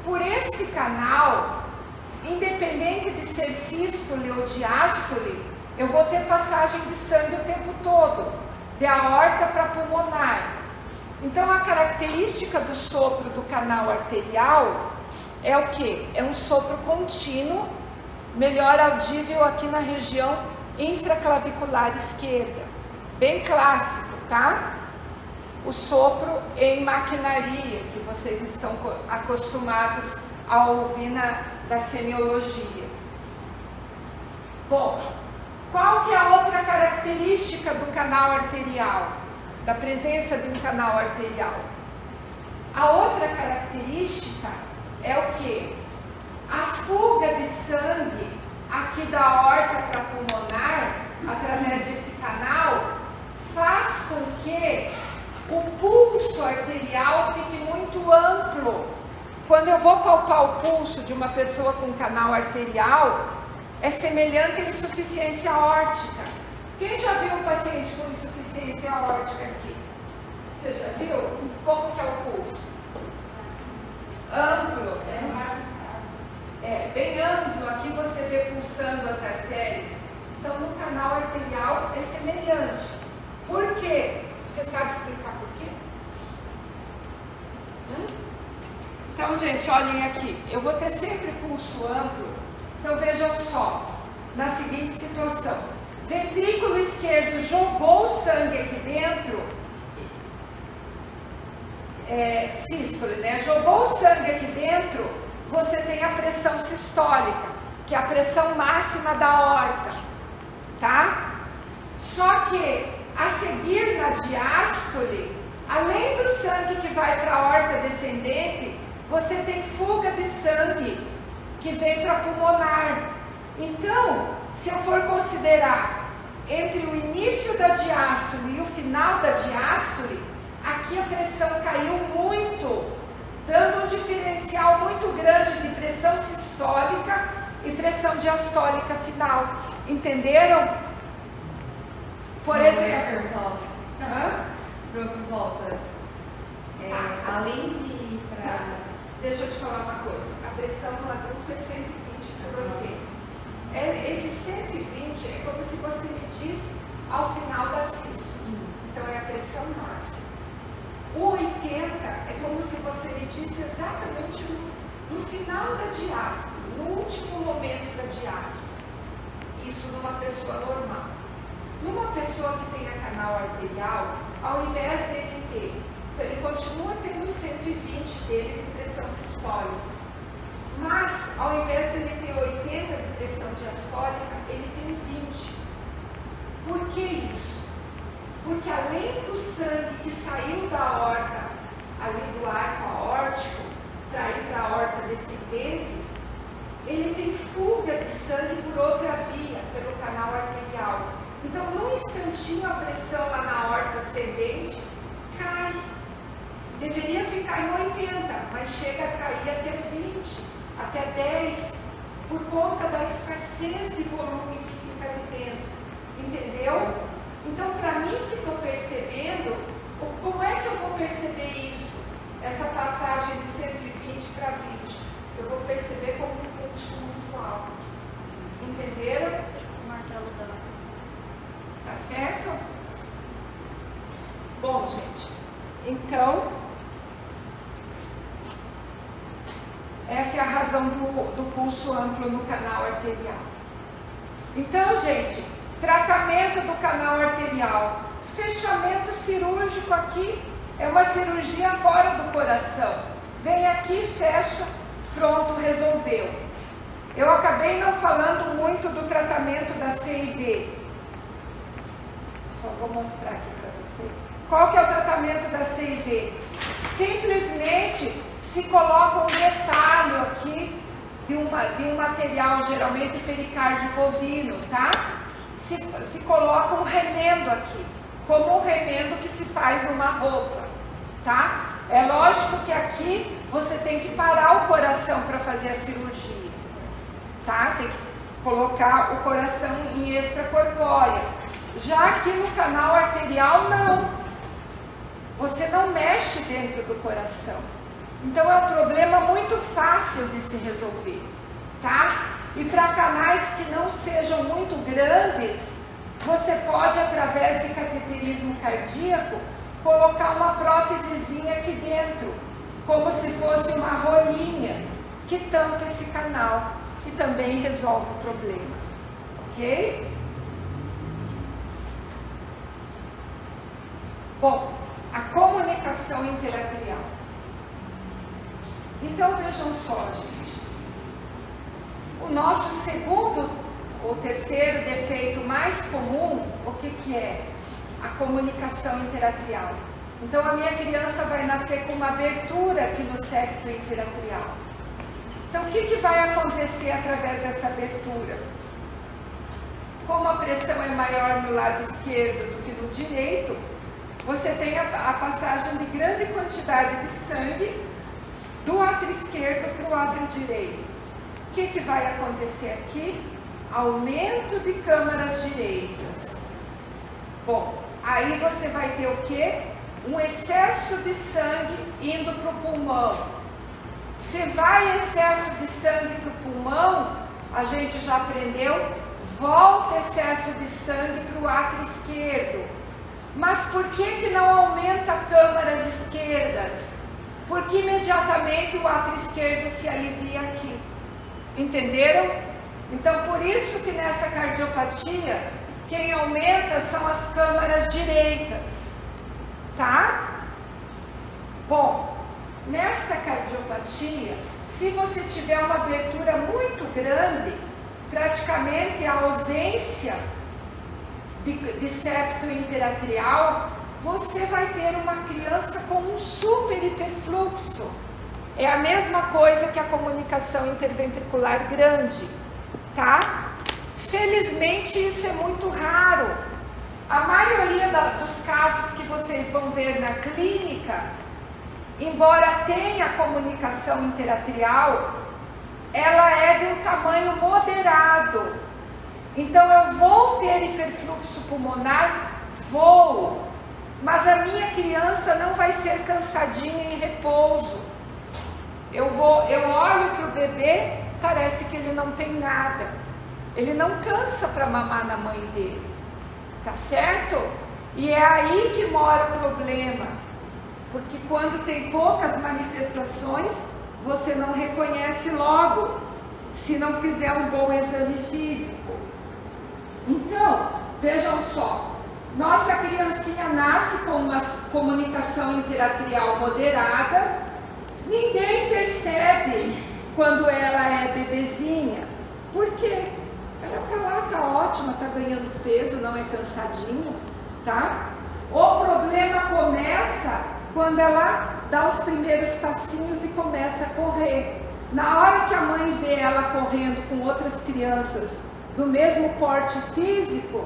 por esse canal, independente de ser sístole ou diástole, eu vou ter passagem de sangue o tempo todo, de aorta para pulmonar. Então a característica do sopro do canal arterial é o que? É um sopro contínuo, melhor audível aqui na região infraclavicular esquerda, bem clássico, tá? O sopro em maquinaria, que vocês estão acostumados a ouvir da semiologia. Bom, qual que é a outra característica do canal arterial? Da presença de um canal arterial? A outra característica é o que? A fuga de sangue aqui da aorta para pulmonar, através desse canal, faz com que o pulso arterial fique muito amplo. Quando eu vou palpar o pulso de uma pessoa com canal arterial, é semelhante à insuficiência aórtica. Quem já viu um paciente com insuficiência aórtica aqui? Você já viu? Como que é o pulso? Amplo, né? É, bem amplo. Aqui você vê pulsando as artérias. Então, no canal arterial é semelhante. Por quê? Você sabe explicar por quê? Então, gente, olhem aqui. Eu vou ter sempre pulso amplo. Então, vejam só. Na seguinte situação. ventrículo esquerdo jogou sangue aqui dentro, sístole, né? Jogou sangue aqui dentro, você tem a pressão sistólica, que é a pressão máxima da aorta, tá? Só que a seguir na diástole, além do sangue que vai para a aorta descendente, você tem fuga de sangue que vem para a pulmonar. Então, se eu for considerar entre o início da diástole e o final da diástole, aqui a pressão caiu muito, dando um diferencial muito grande de pressão sistólica e pressão diastólica final. Entenderam? Por exemplo... Prof, volta. Além de ir para... Deixa eu te falar uma coisa. A pressão no adulto é 120 por 80. Esse 120 é como se você medisse ao final da sístole. Então é a pressão máxima. O 80 é como se você medisse exatamente no final da diástole, no último momento da diástole. Isso numa pessoa normal. Numa pessoa que tenha canal arterial, ao invés dele ter, então ele continua tendo 120 dele de pressão sistólica, mas ao invés dele ter 80 de pressão diastólica, ele tem 20. Por que isso? Porque além do sangue que saiu da aorta, ali do arco aórtico, para ir para a aorta descendente, ele tem fuga de sangue por outra via, pelo canal arterial. Então, num instantinho, a pressão lá na aorta ascendente cai. Deveria ficar em 80, mas chega a cair até 20, até 10, por conta da escassez de volume que fica ali dentro. Entendeu? Então, para mim que estou percebendo, como é que eu vou perceber isso? Essa passagem de 120 para 20. Eu vou perceber como um pulso muito alto. Entenderam? O martelo da... Tá certo? Bom, gente, então, essa é a razão do pulso amplo no canal arterial. Então, gente, tratamento do canal arterial, fechamento cirúrgico aqui, é uma cirurgia fora do coração. Vem aqui, fecha, pronto, resolveu. Eu acabei não falando muito do tratamento da CIV. Só vou mostrar aqui para vocês. Qual que é o tratamento da CIV? Simplesmente se coloca um retalho aqui de um material, geralmente pericárdio bovino, tá? Se coloca um remendo aqui, como um remendo que se faz numa roupa, tá? É lógico que aqui você tem que parar o coração para fazer a cirurgia, tá? Tem que colocar o coração em extracorpórea. Já aqui no canal arterial, não. Você não mexe dentro do coração. Então é um problema muito fácil de se resolver, tá? E para canais que não sejam muito grandes, você pode, através de cateterismo cardíaco, colocar uma prótesezinha aqui dentro, como se fosse uma rolinha, que tampa esse canal e também resolve o problema, ok? Bom, a comunicação interatrial. Então vejam só, gente. O nosso segundo ou terceiro defeito mais comum, o que é? A comunicação interatrial. Então a minha criança vai nascer com uma abertura aqui no septo interatrial. Então o que vai acontecer através dessa abertura? Como a pressão é maior no lado esquerdo do que no direito, você tem a passagem de grande quantidade de sangue do átrio esquerdo para o átrio direito. O que vai acontecer aqui? Aumento de câmaras direitas. Bom, aí você vai ter o quê? Um excesso de sangue indo para o pulmão. Se vai excesso de sangue para o pulmão, a gente já aprendeu, volta excesso de sangue para o átrio esquerdo. Mas por que não aumenta câmaras esquerdas? Porque imediatamente o átrio esquerdo se alivia aqui. Entenderam? Então, por isso que nessa cardiopatia, quem aumenta são as câmaras direitas, tá? Bom, nesta cardiopatia, se você tiver uma abertura muito grande, praticamente a ausência de septo interatrial, você vai ter uma criança com um super hiperfluxo. É a mesma coisa que a comunicação interventricular grande, tá? Felizmente isso é muito raro. A maioria dos casos que vocês vão ver na clínica, embora tenha comunicação interatrial, ela é de um tamanho moderado. Então eu vou ter hiperfluxo pulmonar? Vou. Mas a minha criança não vai ser cansadinha em repouso. Eu olho para o bebê, parece que ele não tem nada. Ele não cansa para mamar na mãe dele. Tá certo? E é aí que mora o problema. Porque quando tem poucas manifestações, você não reconhece logo, se não fizer um bom exame físico. Então, vejam só, nossa criancinha nasce com uma comunicação interatrial moderada, ninguém percebe quando ela é bebezinha. Por quê? Ela tá lá, tá ótima, tá ganhando peso, não é cansadinha, tá? O problema começa quando ela dá os primeiros passinhos e começa a correr. Na hora que a mãe vê ela correndo com outras crianças do mesmo porte físico,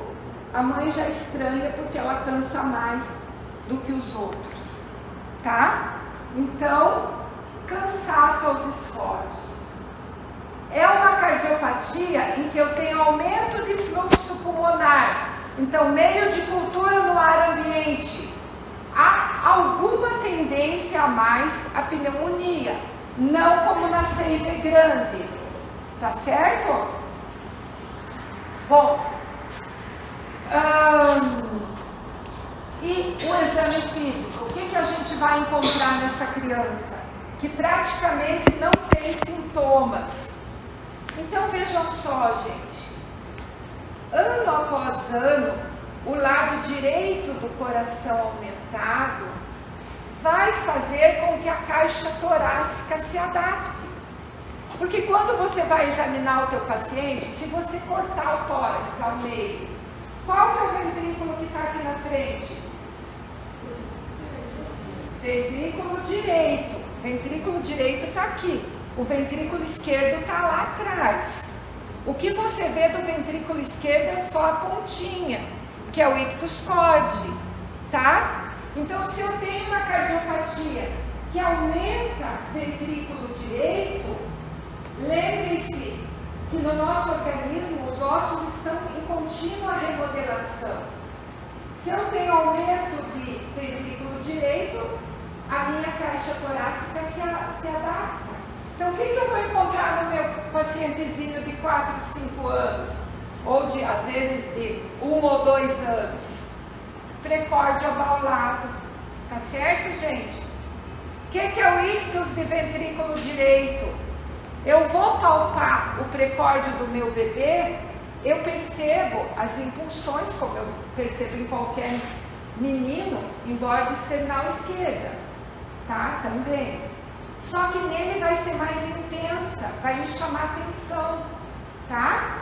a mãe já estranha porque ela cansa mais do que os outros, tá? Então, cansaço aos esforços. É uma cardiopatia em que eu tenho aumento de fluxo pulmonar. Então, meio de cultura no ar ambiente. Há alguma tendência a mais à pneumonia, não como na seiva grande, tá certo? Bom, e o exame físico, o que a gente vai encontrar nessa criança? Que praticamente não tem sintomas. Então vejam só, gente, ano após ano, o lado direito do coração aumentado vai fazer com que a caixa torácica se adapte. Porque quando você vai examinar o teu paciente, se você cortar o tórax ao meio, qual que é o ventrículo que está aqui na frente? Ventrículo direito. Ventrículo direito está aqui. O ventrículo esquerdo está lá atrás. O que você vê do ventrículo esquerdo é só a pontinha, que é o ictus cordi, tá? Então, se eu tenho uma cardiopatia que aumenta ventrículo direito, lembre-se que no nosso organismo os ossos estão em contínua remodelação. Se eu tenho aumento de ventrículo direito, a minha caixa torácica se adapta. Então, o que eu vou encontrar no meu pacientezinho de 4, 5 anos? Ou de, às vezes, de 1 ou 2 anos? Precórdio abaulado. Tá certo, gente? O que é o ictus de ventrículo direito? Eu vou palpar o precórdio do meu bebê, eu percebo as impulsões, como eu percebo em qualquer menino, em borda external esquerda, tá? Também. Só que nele vai ser mais intensa, vai me chamar atenção, tá?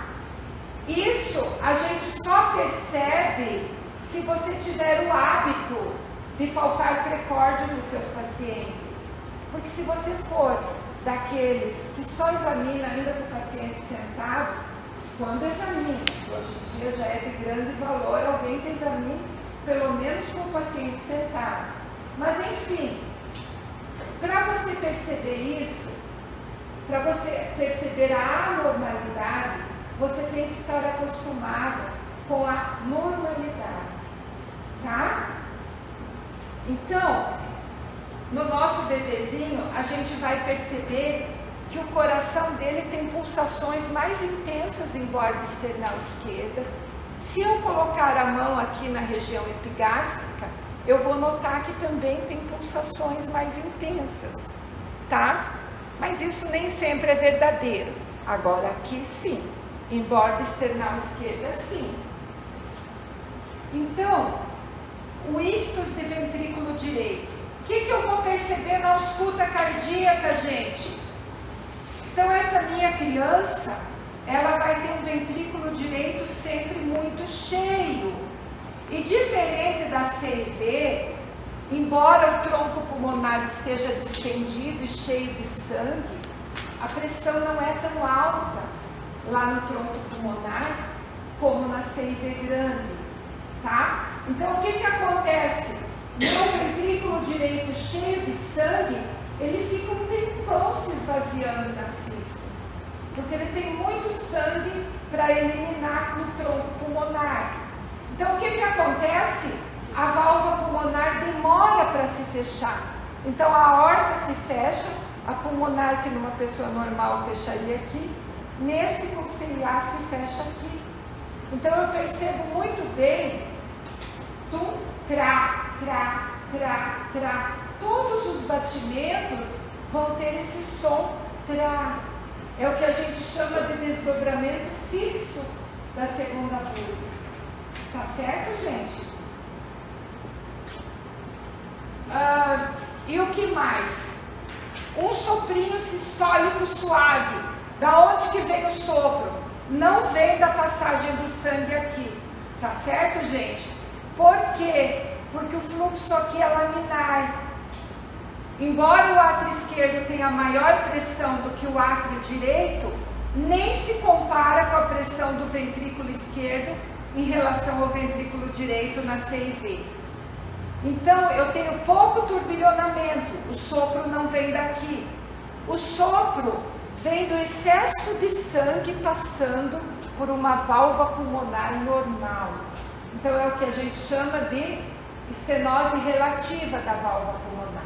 Isso a gente só percebe se você tiver o hábito de palpar precórdio nos seus pacientes. Porque se você for daqueles que só examina ainda com o paciente sentado, quando examina, hoje em dia já é de grande valor alguém que examine pelo menos com o paciente sentado. Mas enfim, para você perceber isso, para você perceber a anormalidade, você tem que estar acostumado com a normalidade, tá? Então, no nosso bebezinho, a gente vai perceber que o coração dele tem pulsações mais intensas em borda external esquerda. Se eu colocar a mão aqui na região epigástrica, eu vou notar que também tem pulsações mais intensas, tá? Mas isso nem sempre é verdadeiro. Agora aqui sim, em borda external esquerda sim. Então, o ictus de ventrículo direito. O que eu vou perceber na ausculta cardíaca, gente? Então, essa minha criança, ela vai ter um ventrículo direito sempre muito cheio. E diferente da CIV, embora o tronco pulmonar esteja distendido e cheio de sangue, a pressão não é tão alta lá no tronco pulmonar como na CIV grande, tá? Então, o que acontece? Meu ventrículo direito cheio de sangue, ele fica um tempão se esvaziando da sístole, porque ele tem muito sangue para eliminar no tronco pulmonar. Então, o que acontece? A válvula pulmonar demora para se fechar. Então, a aorta se fecha, a pulmonar, que numa pessoa normal fecharia aqui, nesse com CIA se fecha aqui. Então, eu percebo muito bem, todos os batimentos vão ter esse som, É o que a gente chama de desdobramento fixo da segunda vulva. Tá certo, gente? E o que mais? Um soprinho sistólico suave. Da onde que vem o sopro? Não vem da passagem do sangue aqui. Tá certo, gente? Por quê? Porque o fluxo aqui é laminar. Embora o átrio esquerdo tenha maior pressão do que o átrio direito, nem se compara com a pressão do ventrículo esquerdo em relação ao ventrículo direito na CIV. Então, eu tenho pouco turbilhonamento, o sopro não vem daqui. O sopro vem do excesso de sangue passando por uma válvula pulmonar normal. Então, é o que a gente chama de estenose relativa da válvula pulmonar.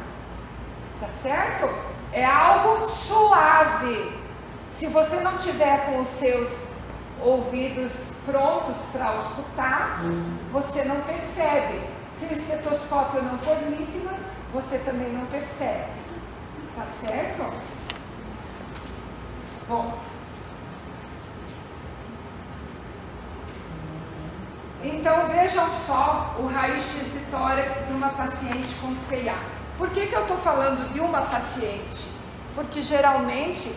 Tá certo? É algo suave. Se você não tiver com os seus ouvidos prontos para escutar, você não percebe. Se o estetoscópio não for nítido, você também não percebe. Tá certo? Bom. Então vejam só o raio-x de tórax de uma paciente com CA. Por que eu estou falando de uma paciente? Porque geralmente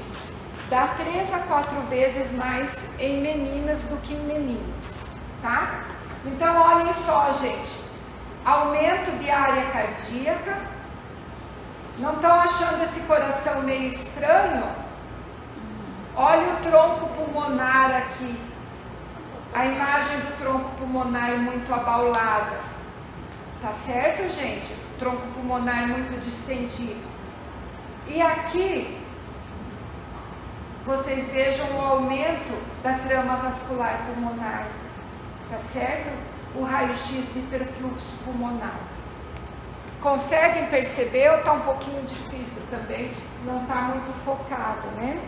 dá 3 a 4 vezes mais em meninas do que em meninos, tá? Então olhem só, gente, aumento de área cardíaca. Não estão achando esse coração meio estranho? Olha o tronco pulmonar aqui, a imagem do tronco pulmonar muito abaulada, tá certo, gente? Tronco pulmonar muito distendido. E aqui vocês vejam o aumento da trama vascular pulmonar, tá certo? O raio-x de hiperfluxo pulmonar. Conseguem perceber ou está um pouquinho difícil também? Não está muito focado, né?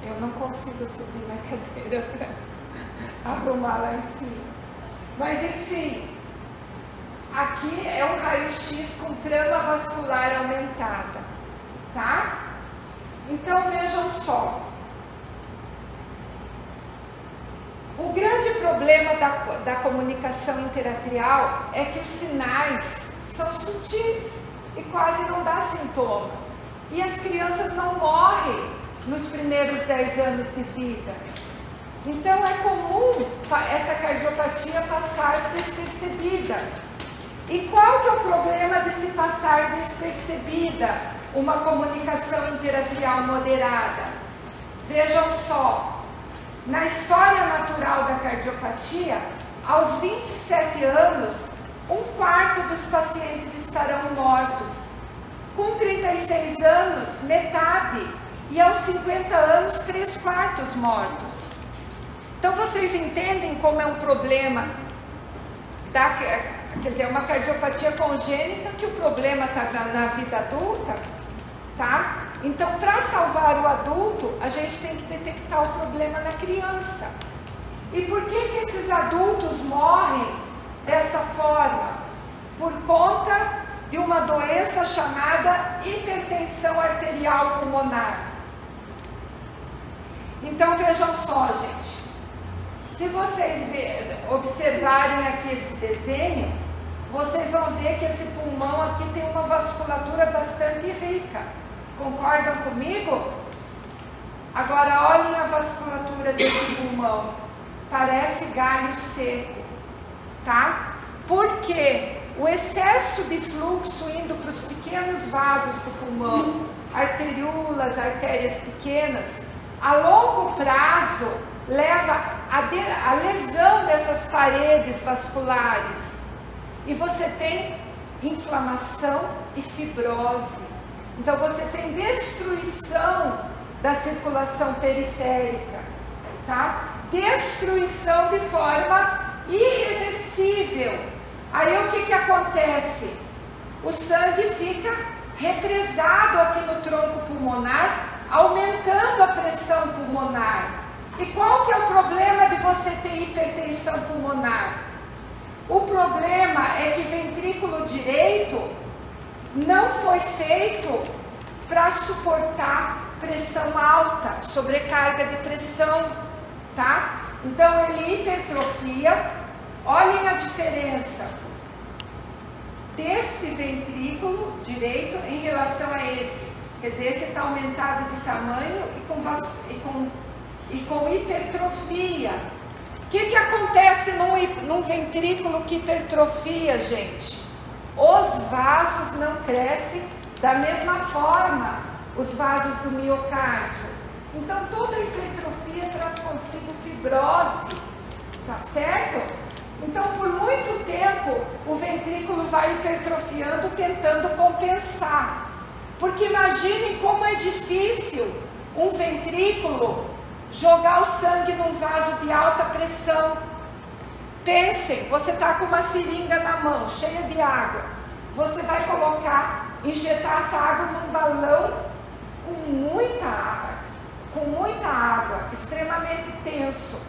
Eu não consigo subir na cadeira para arrumar lá em cima. Mas enfim, aqui é um raio-x com trama vascular aumentada, tá? Então vejam só. O grande problema da comunicação interatrial é que os sinais são sutis e quase não dá sintoma. E as crianças não morrem nos primeiros 10 anos de vida. Então é comum essa cardiopatia passar despercebida. E qual que é o problema de se passar despercebida uma comunicação interatrial moderada? Vejam só. Na história natural da cardiopatia, aos 27 anos, 1/4 dos pacientes estarão mortos. Com 36 anos, metade. E aos 50 anos, 3/4 mortos. Então, vocês entendem como é um problema, quer dizer, uma cardiopatia congênita, que o problema está na vida adulta, tá? Então, para salvar o adulto, a gente tem que detectar o problema na criança. E por que esses adultos morrem dessa forma? Por conta de uma doença chamada hipertensão arterial pulmonar. Então, vejam só, gente. Se vocês observarem aqui esse desenho, vocês vão ver que esse pulmão aqui tem uma vasculatura bastante rica. Concordam comigo? Agora olhem a vasculatura desse pulmão. Parece galho seco, tá? Porque o excesso de fluxo indo para os pequenos vasos do pulmão, arteríolas, artérias pequenas, a longo prazo leva à lesão dessas paredes vasculares. E você tem inflamação e fibrose. Então você tem destruição da circulação periférica, tá? Destruição de forma irreversível. Aí o que acontece? O sangue fica represado aqui no tronco pulmonar, aumentando a pressão pulmonar. E qual que é o problema de você ter hipertensão pulmonar? O problema é que ventrículo direito não foi feito para suportar pressão alta, sobrecarga de pressão, tá? Então ele hipertrofia. Olhem a diferença desse ventrículo direito em relação a esse. Quer dizer, esse está aumentado de tamanho e com hipertrofia. O que acontece num ventrículo que hipertrofia, gente? Os vasos não crescem da mesma forma, os vasos do miocárdio. Então toda hipertrofia traz consigo fibrose, tá certo? Então por muito tempo o ventrículo vai hipertrofiando, tentando compensar. Porque imaginem como é difícil um ventrículo jogar o sangue num vaso de alta pressão. Pensem, você está com uma seringa na mão, cheia de água. Você vai injetar essa água num balão com muita água, extremamente tenso.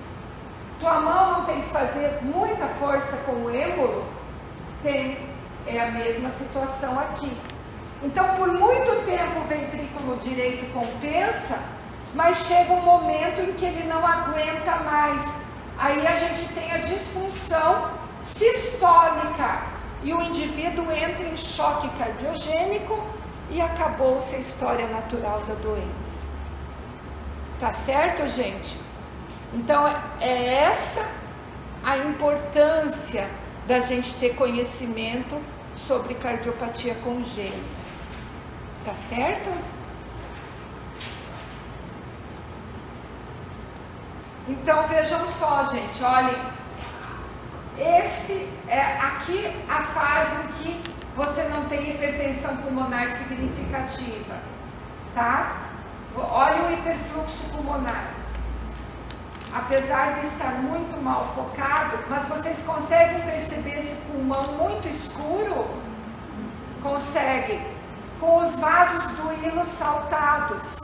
Tua mão não tem que fazer muita força com o êmbolo? Tem, é a mesma situação aqui. Então, por muito tempo o ventrículo direito compensa, mas chega um momento em que ele não aguenta mais. Aí a gente tem a disfunção sistólica e o indivíduo entra em choque cardiogênico e acabou-se a história natural da doença. Tá certo, gente? Então, é essa a importância da gente ter conhecimento sobre cardiopatia congênita. Tá certo? Então, vejam só, gente, olhem. Esse é aqui a fase em que você não tem hipertensão pulmonar significativa, tá? Olha o hiperfluxo pulmonar. Apesar de estar muito mal focado, mas vocês conseguem perceber esse pulmão muito escuro? Conseguem. Com os vasos do hilo saltados,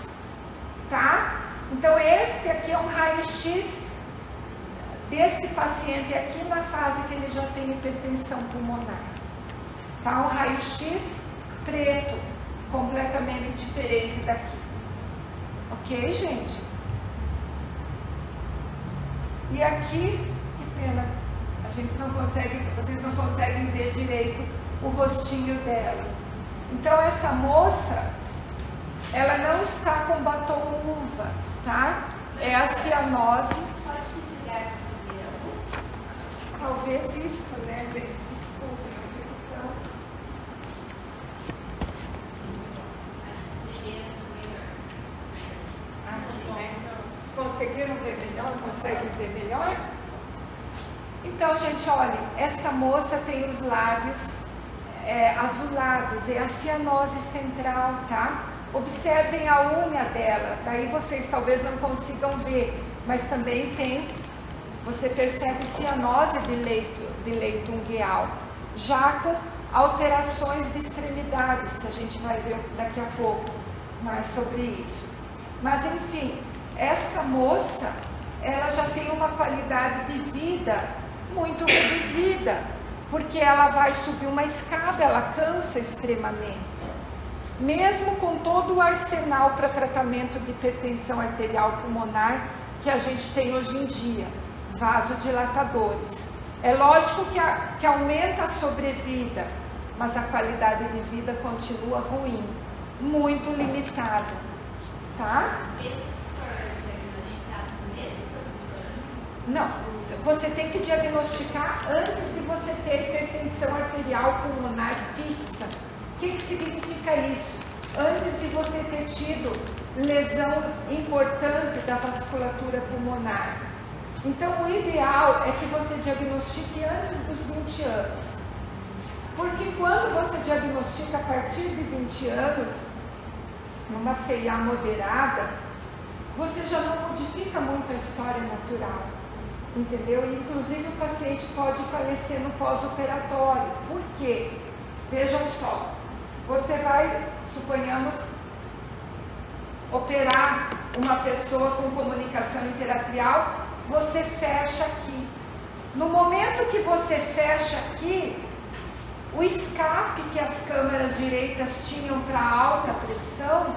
tá? Então este aqui é um raio-x desse paciente aqui na fase que ele já tem hipertensão pulmonar. Tá? Um raio-x preto, completamente diferente daqui. Ok, gente? E aqui, que pena, a gente não consegue, vocês não conseguem ver direito o rostinho dela. Então essa moça, ela não está com batom uva, tá? É a cianose. Pode desligar essa primeira. Talvez isto, né, gente? Desculpa, não fico tão... Acho que primeiro é melhor. Aqui, né? Conseguiram ver melhor? Conseguem ver melhor? Então, gente, olhem, essa moça tem os lábios azulados, é a cianose central, tá? Observem a unha dela, daí vocês talvez não consigam ver, mas também tem, você percebe cianose de leito ungueal, já com alterações de extremidades, que a gente vai ver daqui a pouco mais sobre isso. Mas, enfim, esta moça, ela já tem uma qualidade de vida muito reduzida, porque ela vai subir uma escada, ela cansa extremamente. Mesmo com todo o arsenal para tratamento de hipertensão arterial pulmonar que a gente tem hoje em dia, vasodilatadores. É lógico que aumenta a sobrevida, mas a qualidade de vida continua ruim, muito limitada, tá? Não, você tem que diagnosticar antes de você ter hipertensão arterial pulmonar fixa. O que significa isso? Antes de você ter tido lesão importante da vasculatura pulmonar. Então, o ideal é que você diagnostique antes dos 20 anos. Porque quando você diagnostica a partir de 20 anos, numa CIA moderada, você já não modifica muito a história natural. Entendeu? E, inclusive, o paciente pode falecer no pós-operatório. Por quê? Vejam só. Você vai, suponhamos, operar uma pessoa com comunicação interatrial, você fecha aqui. No momento que você fecha aqui, o escape que as câmeras direitas tinham para alta pressão,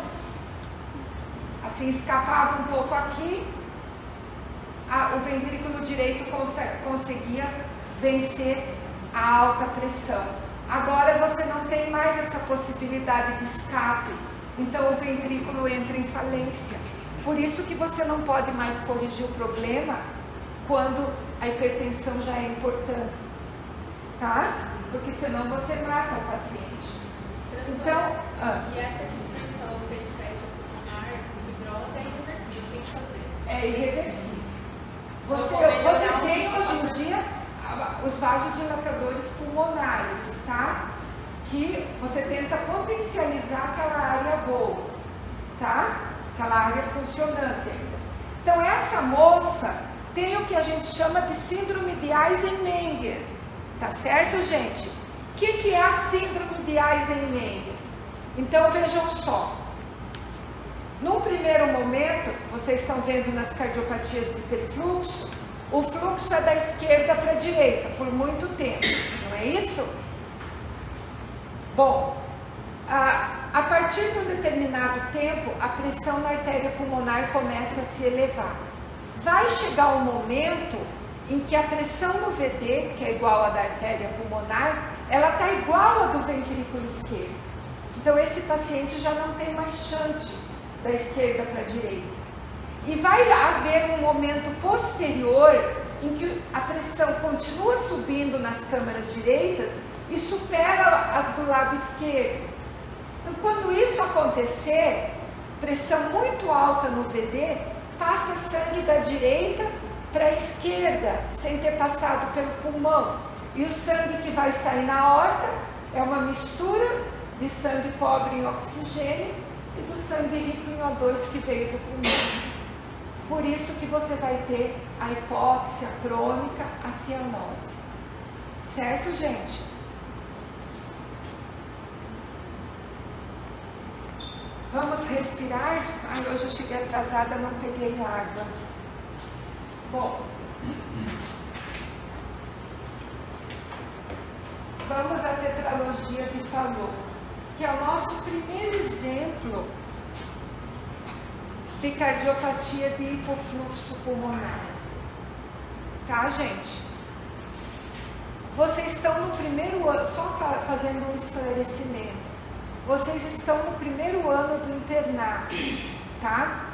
assim, escapava um pouco aqui, o ventrículo direito conseguia vencer a alta pressão. Agora você não tem mais essa possibilidade de escape, então o ventrículo entra em falência. Por isso que você não pode mais corrigir o problema quando a hipertensão já é importante, tá? Porque senão você mata o paciente. Então, e essa destruição periférica pulmonar, essa fibrose é irreversível, o que fazer? É irreversível. Você tem hoje em dia os vasodilatadores pulmonares, tá? Que você tenta potencializar aquela área boa, tá? Aquela área funcionante ainda. Então, essa moça tem o que a gente chama de síndrome de Eisenmenger, tá certo, gente? O que é a síndrome de Eisenmenger? Então, vejam só. Num primeiro momento, vocês estão vendo nas cardiopatias de hiperfluxo, o fluxo é da esquerda para a direita, por muito tempo, não é isso? Bom, a partir de um determinado tempo, a pressão na artéria pulmonar começa a se elevar. Vai chegar um momento em que a pressão no VD, que é igual à da artéria pulmonar, ela está igual à do ventrículo esquerdo. Então, esse paciente já não tem mais chance da esquerda para a direita. E vai haver um momento posterior em que a pressão continua subindo nas câmaras direitas e supera as do lado esquerdo. Então, quando isso acontecer, pressão muito alta no VD, passa sangue da direita para a esquerda, sem ter passado pelo pulmão. E o sangue que vai sair na aorta é uma mistura de sangue pobre em oxigênio e do sangue rico em O2 que veio do pulmão. Por isso que você vai ter a hipóxia crônica, a cianose. Certo, gente? Vamos respirar? Ai, hoje eu cheguei atrasada, não peguei água. Bom, vamos à tetralogia de Fallot, que é o nosso primeiro exemplo de cardiopatia de hipofluxo pulmonar. Tá, gente? Vocês estão no primeiro ano, só fazendo um esclarecimento. Vocês estão no primeiro ano do internato, tá?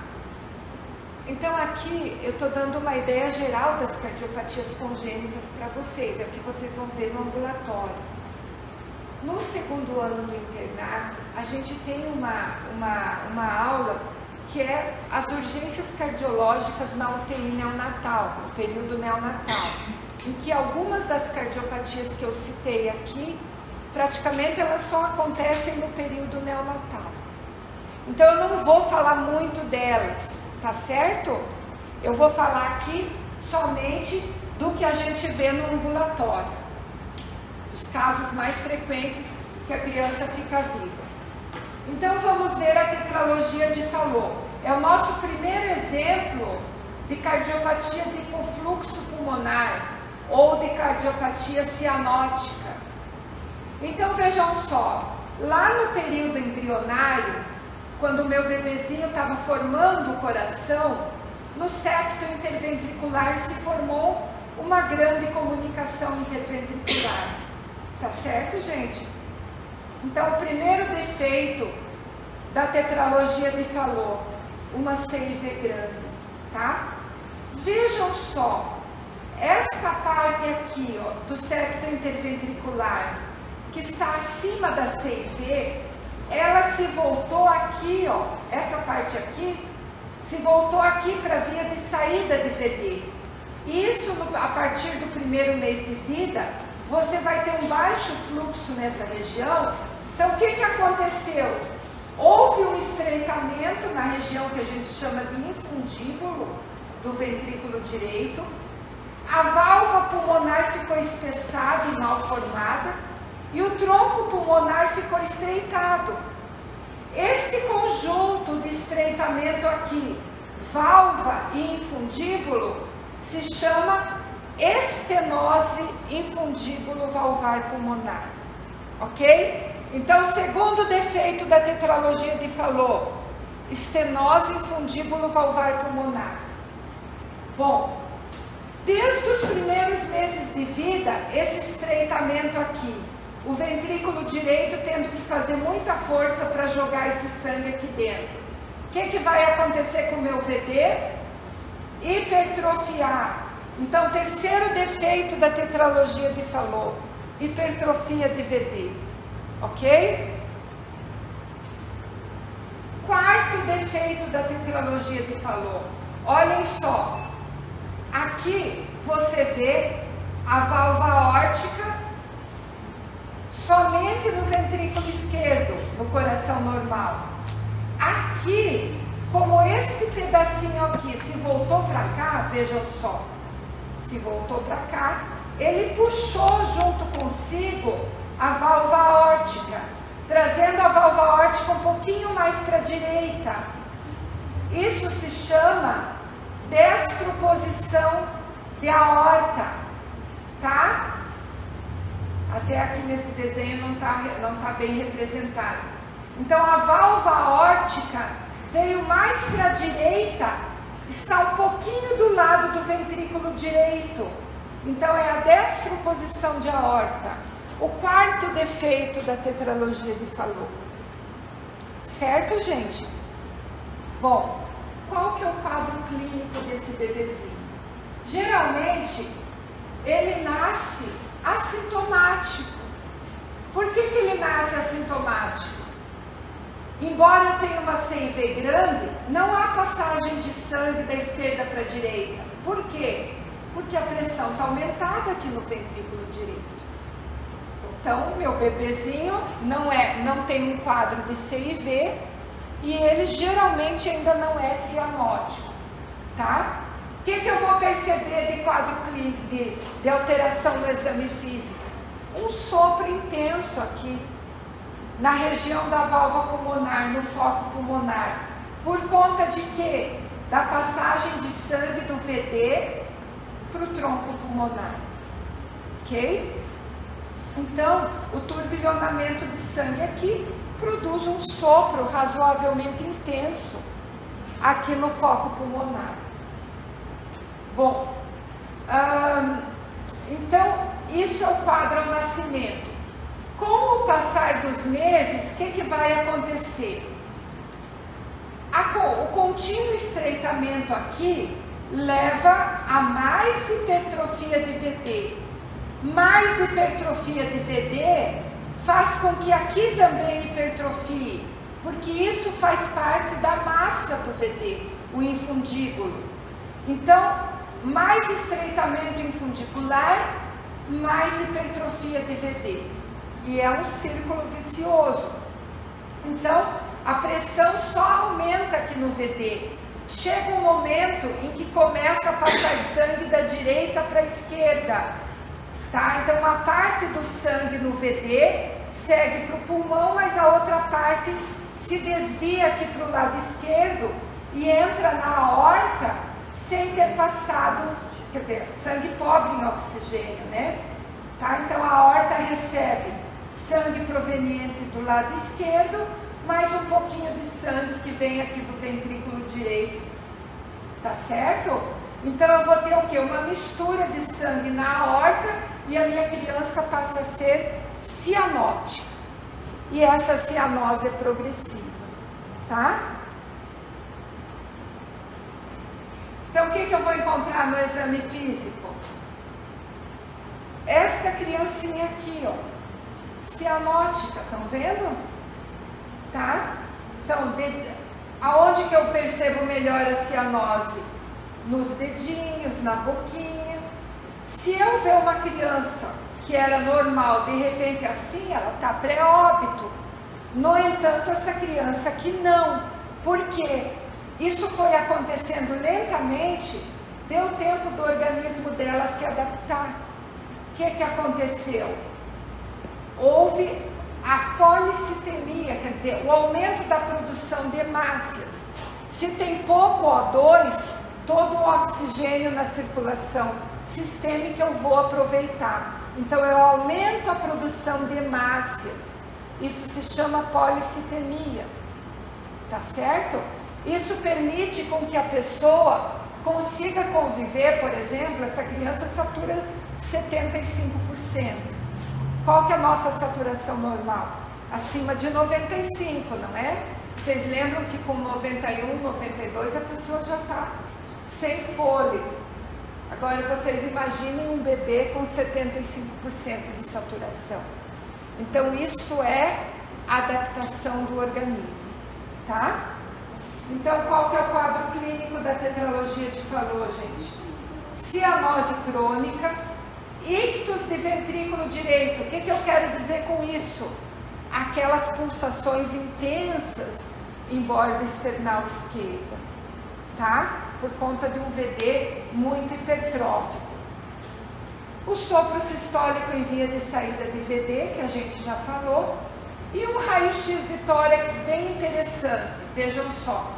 Então aqui eu estou dando uma ideia geral das cardiopatias congênitas para vocês, é o que vocês vão ver no ambulatório. No segundo ano do internato, a gente tem uma aula que é as urgências cardiológicas na UTI neonatal, no período neonatal, em que algumas das cardiopatias que eu citei aqui, praticamente elas só acontecem no período neonatal. Então eu não vou falar muito delas, tá certo? Eu vou falar aqui somente do que a gente vê no ambulatório, dos casos mais frequentes que a criança fica viva. Então vamos ver a tetralogia de Fallot. É o nosso primeiro exemplo de cardiopatia de hipofluxo pulmonar ou de cardiopatia cianótica. Então vejam só, lá no período embrionário, quando o meu bebezinho estava formando o coração, no septo interventricular se formou uma grande comunicação interventricular. Tá certo, gente? Então, o primeiro defeito da tetralogia de Fallot, uma CIV grande, tá? Vejam só, essa parte aqui, ó, do septo interventricular, que está acima da CIV, ela se voltou aqui, ó, essa parte aqui, se voltou aqui para a via de saída de VD. Isso, a partir do primeiro mês de vida, você vai ter um baixo fluxo nessa região. Então, o que aconteceu? Houve um estreitamento na região que a gente chama de infundíbulo do ventrículo direito. A válvula pulmonar ficou espessada e mal formada e o tronco pulmonar ficou estreitado. Este conjunto de estreitamento aqui, válvula e infundíbulo, se chama estenose infundíbulo valvar pulmonar. Ok? Então, segundo defeito da tetralogia de Fallot, estenose infundíbulo valvar pulmonar. Bom, desde os primeiros meses de vida, esse estreitamento aqui, o ventrículo direito tendo que fazer muita força para jogar esse sangue aqui dentro. O que vai acontecer com o meu VD? Hipertrofiar. Então, terceiro defeito da tetralogia de Fallot, hipertrofia de VD. Ok? Quarto defeito da tetralogia de Fallot. Olhem só. Aqui você vê a válvula aórtica somente no ventrículo esquerdo, no coração normal. Aqui, como este pedacinho aqui se voltou para cá, vejam só, se voltou para cá, ele puxou junto consigo a válvula aórtica, trazendo a válvula aórtica um pouquinho mais para a direita. Isso se chama destroposição de aorta, tá? Até aqui nesse desenho não tá bem representado. Então a válvula aórtica veio mais para a direita, está um pouquinho do lado do ventrículo direito. Então é a destroposição de aorta. O quarto defeito da tetralogia de Fallot. Certo, gente? Bom, qual que é o quadro clínico desse bebezinho? Geralmente, ele nasce assintomático. Por que ele nasce assintomático? Embora eu tenha uma CIV grande, não há passagem de sangue da esquerda para a direita. Por quê? Porque a pressão está aumentada aqui no ventrículo direito. Então, meu bebezinho não tem um quadro de CIV e ele geralmente ainda não é cianótico, tá? O que eu vou perceber de quadro clínico, de alteração no exame físico? Um sopro intenso aqui, na região da válvula pulmonar, no foco pulmonar. Por conta de quê? Da passagem de sangue do VD para o tronco pulmonar. Ok? Então, o turbilhonamento de sangue aqui produz um sopro razoavelmente intenso aqui no foco pulmonar. Bom, então, isso é o quadro ao nascimento. Com o passar dos meses, o que vai acontecer? O contínuo estreitamento aqui leva a mais hipertrofia de VD. Mais hipertrofia de VD faz com que aqui também hipertrofie, porque isso faz parte da massa do VD, o infundíbulo. Então, mais estreitamento infundibular, mais hipertrofia de VD. E é um círculo vicioso. Então, a pressão só aumenta aqui no VD. Chega um momento em que começa a passar sangue da direita para a esquerda. Tá? Então, uma parte do sangue no VD segue para o pulmão, mas a outra parte se desvia aqui para o lado esquerdo e entra na aorta sem ter passado, quer dizer, sangue pobre em oxigênio, né? Tá? Então, a aorta recebe sangue proveniente do lado esquerdo, mais um pouquinho de sangue que vem aqui do ventrículo direito, tá certo? Então eu vou ter o quê? Uma mistura de sangue na aorta e a minha criança passa a ser cianótica. E essa cianose é progressiva, tá? Então o que eu vou encontrar no exame físico? Esta criancinha aqui, ó, cianótica, estão vendo? Tá? Então, aonde que eu percebo melhor a cianose? Nos dedinhos, na boquinha. Se eu ver uma criança que era normal, de repente assim, ela está pré-óbito. No entanto, essa criança aqui não. Por quê? Isso foi acontecendo lentamente, deu tempo do organismo dela se adaptar. O que aconteceu? Houve a policitemia, quer dizer, o aumento da produção de hemácias. Se tem pouco O2, todo o oxigênio na circulação sistêmica eu vou aproveitar. Então eu aumento a produção de hemácias. Isso se chama policitemia. Tá certo? Isso permite com que a pessoa consiga conviver, por exemplo, essa criança satura 75%. Qual que é a nossa saturação normal? Acima de 95, não é? Vocês lembram que com 91, 92 a pessoa já está sem fôlego. Agora vocês imaginem um bebê com 75% de saturação. Então isso é adaptação do organismo, tá? Então qual que é o quadro clínico da tetralogia de Fallot, gente? Cianose crônica, ictus de ventrículo direito. O que eu quero dizer com isso? Aquelas pulsações intensas em borda external esquerda, tá? Por conta de um VD muito hipertrófico. O sopro sistólico em via de saída de VD, que a gente já falou, e um raio-x de tórax bem interessante, vejam só.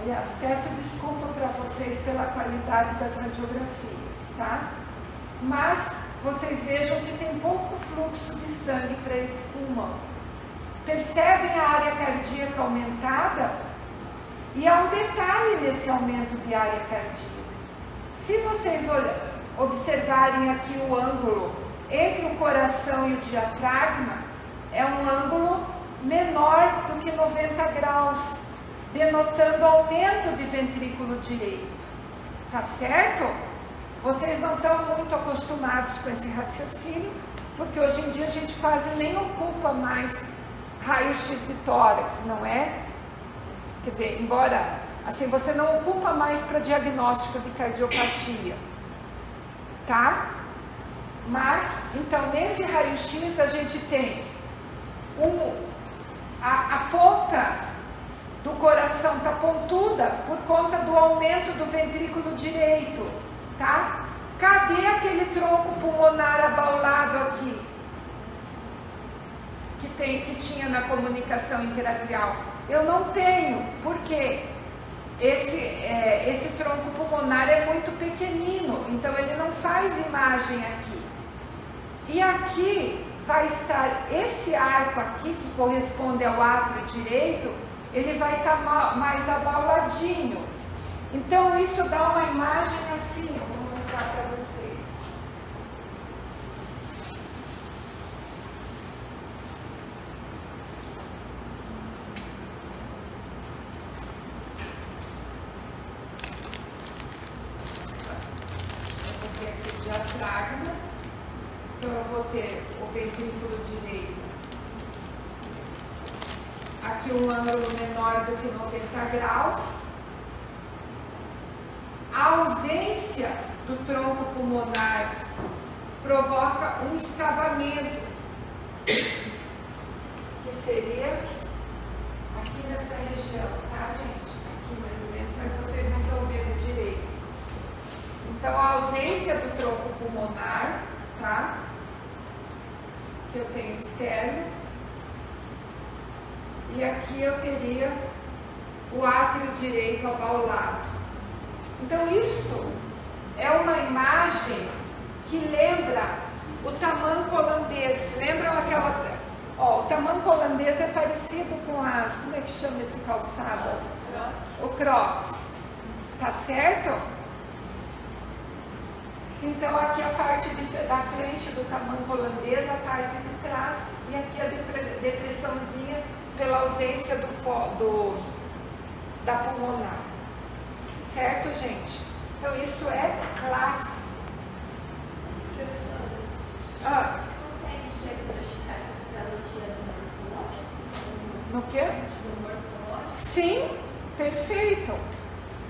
Aliás, peço desculpa para vocês pela qualidade das radiografias, tá? Mas vocês vejam que tem pouco fluxo de sangue para esse pulmão. Percebem a área cardíaca aumentada? E há um detalhe nesse aumento de área cardíaca. Se vocês observarem aqui o ângulo entre o coração e o diafragma, é um ângulo menor do que 90 graus, denotando aumento de ventrículo direito. Tá certo? Vocês não estão muito acostumados com esse raciocínio, porque hoje em dia a gente quase nem ocupa mais raio-x de tórax, não é? Quer dizer, embora assim você não ocupa mais para diagnóstico de cardiopatia, tá? Mas, então, nesse raio-x a gente tem a ponta do coração está pontuda por conta do aumento do ventrículo direito, tá? Cadê aquele tronco pulmonar abaulado aqui? Que tinha na comunicação interatrial? Eu não tenho, porque esse tronco pulmonar é muito pequenino, então ele não faz imagem aqui. E aqui vai estar esse arco aqui, que corresponde ao átrio direito, ele vai estar mais abauladinho. Então isso dá uma imagem assim, eu vou mostrar para vocês. Diafragma, então eu vou ter o ventrículo direito, aqui um ângulo menor do que 90 graus, a ausência do tronco pulmonar provoca um escavamento, que seria aqui nessa região, tá gente? Aqui mais ou menos, mas vocês não estão vendo direito. Então, a ausência do tronco pulmonar, tá? Que eu tenho externo. E aqui eu teria o átrio direito abaulado. Então, isto é uma imagem que lembra o tamanco holandês. Lembram aquela... Ó, o tamanco holandês é parecido com as... Como é que chama esse calçado? O Crocs. Tá certo? Então aqui a parte da frente do tamanco holandês, a parte de trás, e aqui a depressãozinha pela ausência da pulmonar. Certo, gente? Então isso é clássico. Você consegue diagnosticar a patologia do morfológico? No quê? Do morfológico? Sim, perfeito.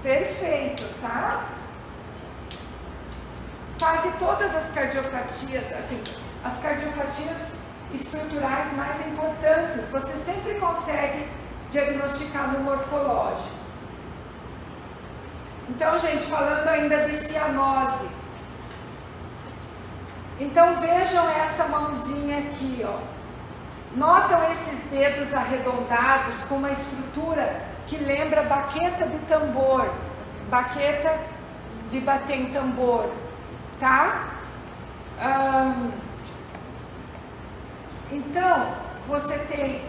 Perfeito, tá? Quase todas as cardiopatias, assim, as cardiopatias estruturais mais importantes, você sempre consegue diagnosticar no morfológico. Então, gente, falando ainda de cianose. Então, vejam essa mãozinha aqui, ó. Notam esses dedos arredondados com uma estrutura que lembra baqueta de tambor, baqueta de bater em tambor, tá? Então, você tem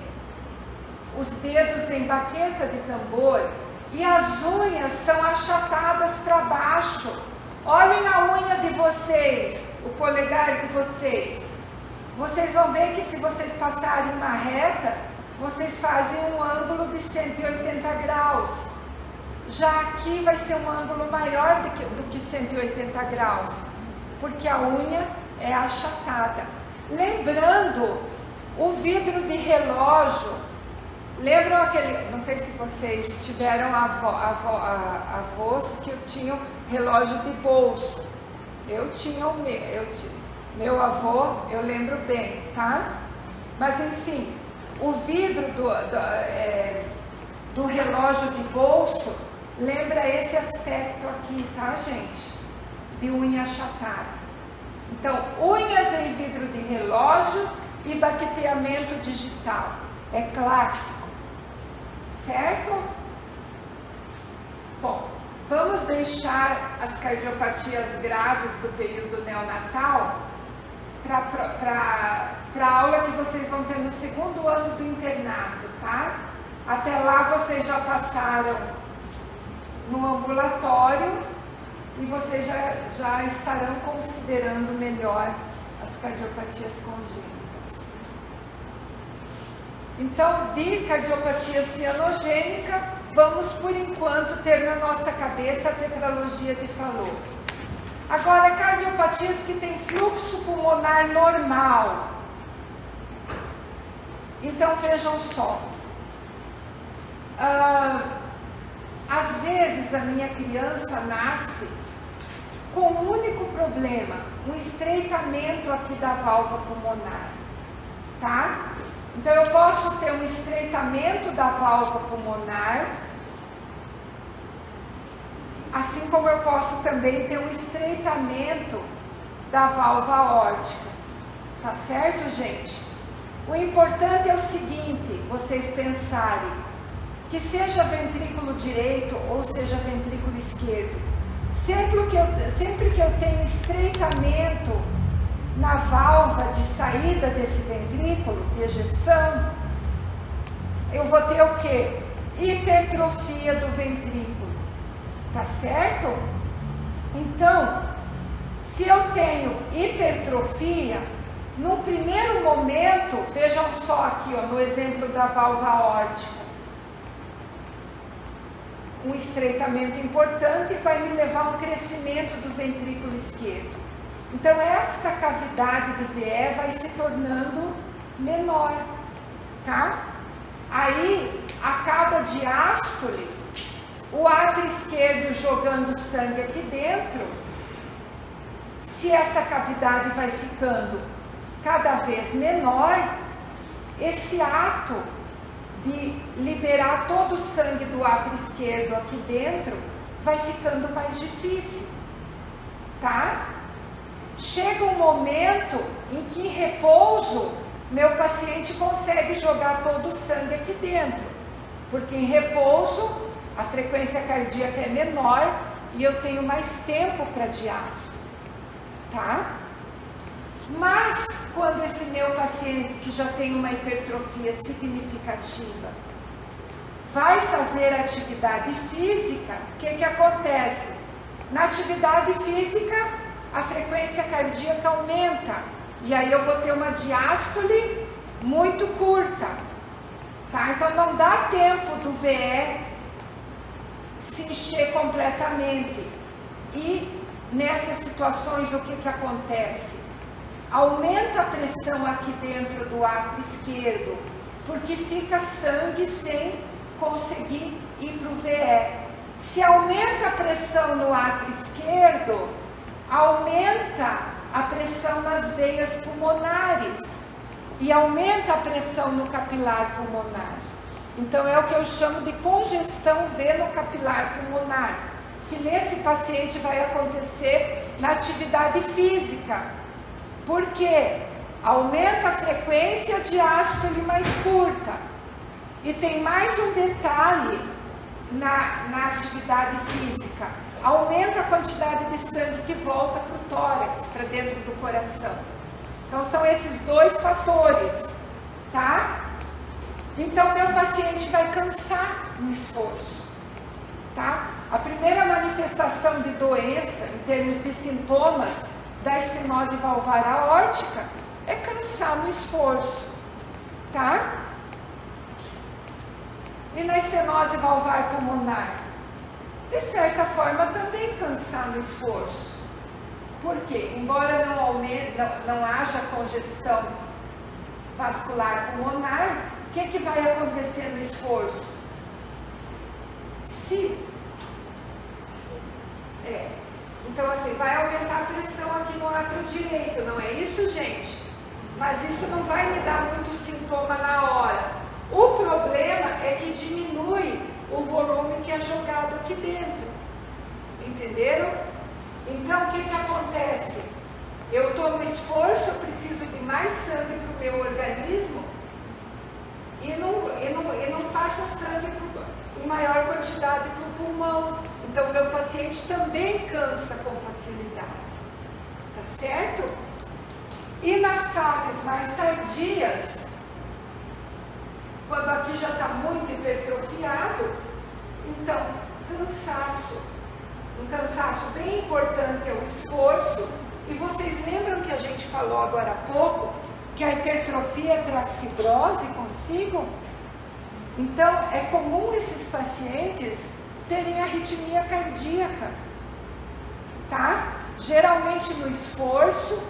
os dedos em baqueta de tambor e as unhas são achatadas para baixo. Olhem a unha de vocês, o polegar de vocês. Vocês vão ver que se vocês passarem uma reta, vocês fazem um ângulo de 180 graus. Já aqui vai ser um ângulo maior do que 180 graus, porque a unha é achatada. Lembrando, o vidro de relógio, lembram aquele, não sei se vocês tiveram avós que tinham relógio de bolso. Eu tinha o meu avô, eu lembro bem, tá? Mas enfim, o vidro do relógio de bolso lembra esse aspecto aqui, tá, gente? De unha achatada. Então, unhas em vidro de relógio e baqueteamento digital. É clássico, certo? Bom, vamos deixar as cardiopatias graves do período neonatal para a aula que vocês vão ter no segundo ano do internato, tá? Até lá vocês já passaram no ambulatório e vocês já estarão considerando melhor as cardiopatias congênitas. Então, de cardiopatia cianogênica, vamos por enquanto ter na nossa cabeça a tetralogia de Fallot. Agora, cardiopatias que têm fluxo pulmonar normal. Então, vejam só. Às vezes, a minha criança nasce com um único problema, um estreitamento aqui da válvula pulmonar, tá? Então, eu posso ter um estreitamento da válvula pulmonar, assim como eu posso também ter um estreitamento da válvula aórtica, tá certo, gente? O importante é o seguinte, vocês pensarem, que seja ventrículo direito ou seja ventrículo esquerdo, sempre que eu tenho estreitamento na válvula de saída desse ventrículo, de ejeção, eu vou ter o quê? Hipertrofia do ventrículo, tá certo? Então, se eu tenho hipertrofia, no primeiro momento, vejam só aqui, ó, no exemplo da válvula aórtica, um estreitamento importante vai me levar a um crescimento do ventrículo esquerdo. Então, esta cavidade de VE vai se tornando menor, tá? Aí, a cada diástole, o átrio esquerdo jogando sangue aqui dentro, se essa cavidade vai ficando cada vez menor, esse ato de liberar todo o sangue do átrio esquerdo aqui dentro vai ficando mais difícil, tá? Chega um momento em que em repouso meu paciente consegue jogar todo o sangue aqui dentro, porque em repouso a frequência cardíaca é menor e eu tenho mais tempo para diástole, tá? Mas quando esse meu paciente que já tem uma hipertrofia significativa vai fazer atividade física, o que acontece? Na atividade física, a frequência cardíaca aumenta. E aí eu vou ter uma diástole muito curta. Tá? Então não dá tempo do VE se encher completamente. E nessas situações o que acontece? Aumenta a pressão aqui dentro do átrio esquerdo, porque fica sangue sem conseguir ir para o VE. Se aumenta a pressão no átrio esquerdo, aumenta a pressão nas veias pulmonares e aumenta a pressão no capilar pulmonar. Então é o que eu chamo de congestão veno-capilar pulmonar, que nesse paciente vai acontecer na atividade física. Por quê? Aumenta a frequência de diástole mais curta. E tem mais um detalhe na atividade física. Aumenta a quantidade de sangue que volta para o tórax, para dentro do coração. Então são esses dois fatores, tá? Então meu paciente vai cansar no esforço, tá? A primeira manifestação de doença, em termos de sintomas da estenose valvar aórtica, é cansar no esforço, tá? E na estenose valvar pulmonar, de certa forma também cansar no esforço. Por quê? Embora não haja congestão vascular pulmonar, o que vai acontecer no esforço? Então assim, vai aumentar a pressão aqui no átrio direito, não é isso, gente? Mas isso não vai me dar muito sintoma na hora. O problema é que diminui o volume que é jogado aqui dentro. Entenderam? Então, o que acontece? Eu estou no esforço, eu preciso de mais sangue para o meu organismo e não passa sangue em maior quantidade para o pulmão. Então, o meu paciente também cansa com facilidade. Tá certo? E nas fases mais tardias, quando aqui já está muito hipertrofiado, então, cansaço. Um cansaço bem importante é o esforço. E vocês lembram que a gente falou agora há pouco que a hipertrofia traz fibrose consigo? Então, é comum esses pacientes terem arritmia cardíaca, tá? Geralmente no esforço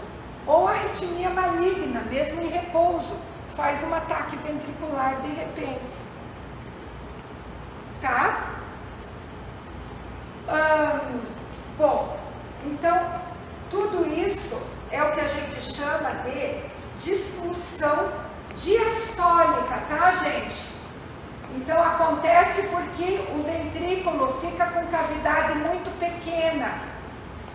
ou arritmia maligna, mesmo em repouso, faz um ataque ventricular de repente, tá? Bom, então tudo isso é o que a gente chama de disfunção diastólica, tá, gente? Então acontece porque o ventrículo fica com cavidade muito pequena,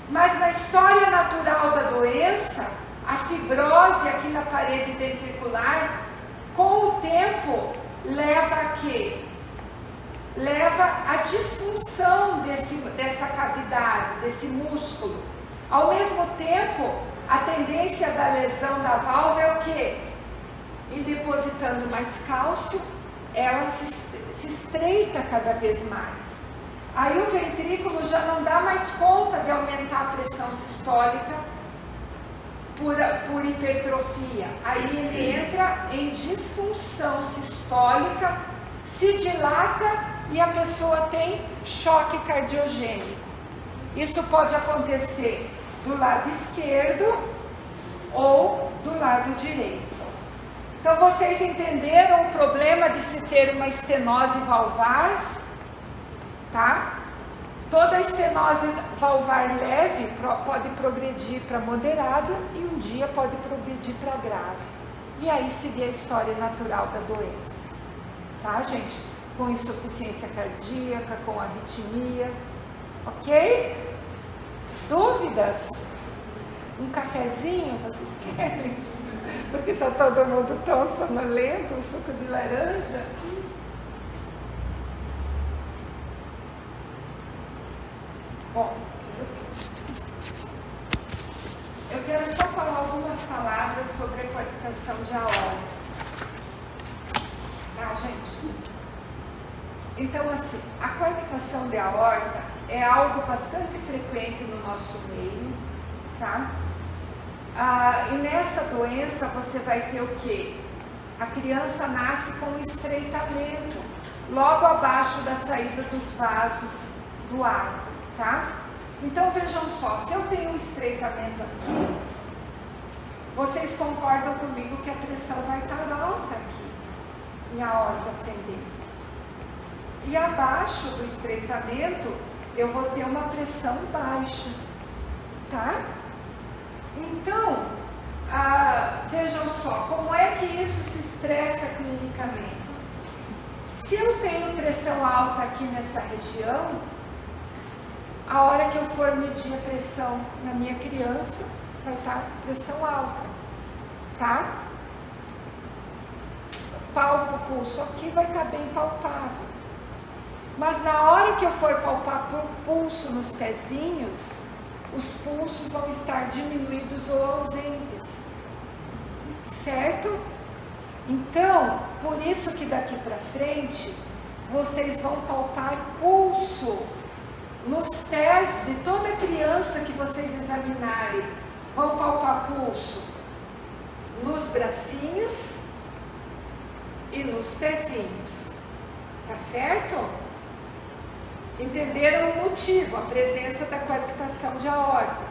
mas na história natural da doença, a fibrose aqui na parede ventricular, com o tempo, leva a quê? Leva à disfunção dessa cavidade, desse músculo. Ao mesmo tempo, a tendência da lesão da válvula é o quê? Ir depositando mais cálcio, ela se estreita cada vez mais. Aí o ventrículo já não dá mais conta de aumentar a pressão sistólica por hipertrofia. Aí ele entra em disfunção sistólica, se dilata e a pessoa tem choque cardiogênico. Isso pode acontecer do lado esquerdo ou do lado direito. Então vocês entenderam o problema de se ter uma estenose valvar, tá? Toda estenose valvar leve pode progredir para moderada e um dia pode progredir para grave. E aí seria a história natural da doença, tá, gente? Com insuficiência cardíaca, com arritmia, ok? Dúvidas? Um cafezinho vocês querem? Porque está todo mundo tão sonolento, um suco de laranja. Bom, eu quero só falar algumas palavras sobre a coarctação de aorta. Tá, gente? Então, assim, a coarctação de aorta é algo bastante frequente no nosso meio, tá? E nessa doença você vai ter o quê? A criança nasce com um estreitamento logo abaixo da saída dos vasos do ar, tá? Então vejam só, se eu tenho um estreitamento aqui, vocês concordam comigo que a pressão vai estar alta aqui, em aorta ascendente. E abaixo do estreitamento, eu vou ter uma pressão baixa, tá? Então, vejam só, como é que isso se expressa clinicamente? Se eu tenho pressão alta aqui nessa região, a hora que eu for medir a pressão na minha criança, vai estar pressão alta, tá? Palpo o pulso aqui, vai estar bem palpável. Mas na hora que eu for palpar o pulso nos pezinhos, os pulsos vão estar diminuídos ou ausentes, certo? Então, por isso que daqui para frente, vocês vão palpar pulso nos pés de toda criança que vocês examinarem. Vão palpar pulso nos bracinhos e nos pezinhos, tá certo? Entenderam o motivo, a presença da coarctação de aorta.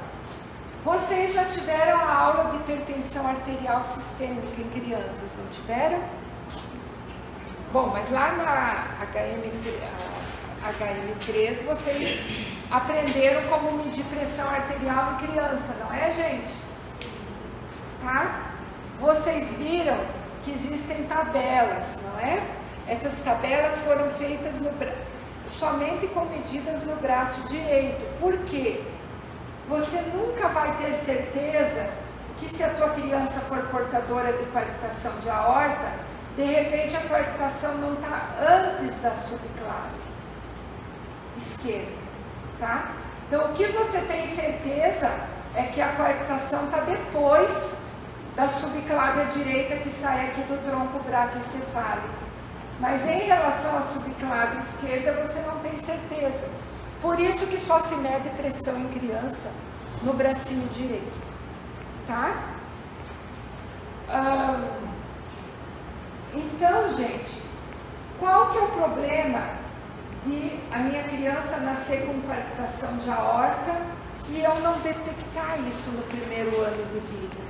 Vocês já tiveram a aula de hipertensão arterial sistêmica em crianças, não tiveram? Bom, mas lá na HM3 vocês aprenderam como medir pressão arterial em criança, não é, gente? Tá? Vocês viram que existem tabelas, não é? Essas tabelas foram feitas somente com medidas no braço direito. Por quê? Você nunca vai ter certeza que se a tua criança for portadora de coarctação de aorta, de repente a coarctação não está antes da subclave esquerda, tá? Então o que você tem certeza é que a coarctação está depois da subclave direita que sai aqui do tronco braquioencefálico. Mas em relação à subclave esquerda você não tem certeza. Por isso que só se mede pressão em criança no bracinho direito, tá? Então, gente, qual que é o problema de a minha criança nascer com coarctação de aorta e eu não detectar isso no primeiro ano de vida,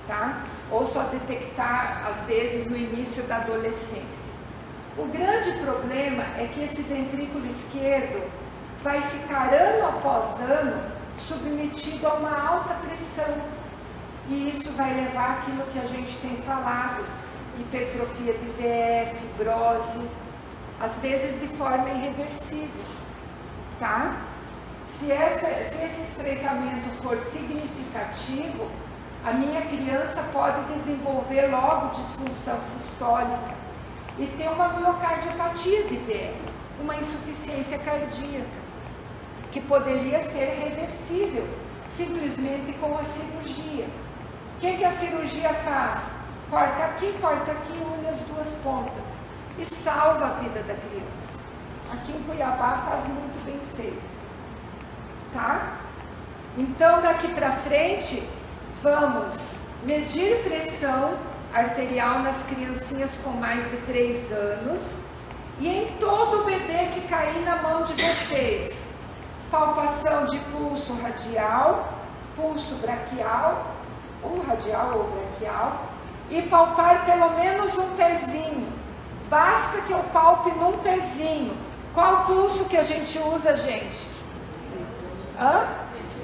tá? Ou só detectar, às vezes, no início da adolescência. O grande problema é que esse ventrículo esquerdo vai ficar ano após ano submetido a uma alta pressão. E isso vai levar àquilo que a gente tem falado, hipertrofia de VE, fibrose, às vezes de forma irreversível, tá? Se esse estreitamento for significativo, a minha criança pode desenvolver logo disfunção sistólica e ter uma miocardiopatia de VE, uma insuficiência cardíaca, que poderia ser reversível, simplesmente com a cirurgia. O que a cirurgia faz? Corta aqui, une as duas pontas e salva a vida da criança. Aqui em Cuiabá faz muito bem feito, tá? Então daqui para frente vamos medir pressão arterial nas criancinhas com mais de 3 anos e em todo bebê que cair na mão de vocês. Palpação de pulso radial, pulso braquial, ou radial ou braquial, e palpar pelo menos um pezinho. Basta que eu palpe num pezinho. Qual pulso que a gente usa, gente?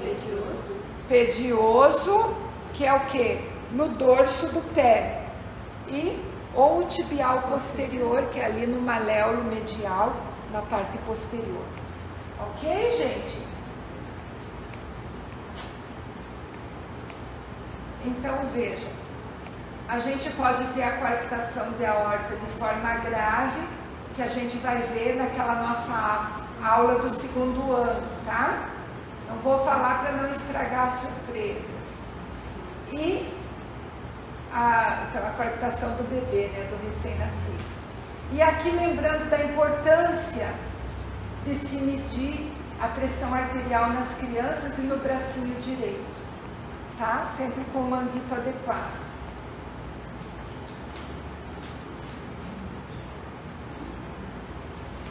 Pedioso. Pedioso, que é o quê? No dorso do pé. Ou o tibial posterior, que é ali no maléolo medial, na parte posterior. Ok, gente? Então, veja, a gente pode ter a coarctação de aorta de forma grave, que a gente vai ver naquela nossa aula do 2º ano, tá? Não vou falar para não estragar a surpresa. E a coarctação do bebê, né, do recém-nascido. E aqui lembrando da importância de se medir a pressão arterial nas crianças e no bracinho direito, tá? Sempre com o manguito adequado.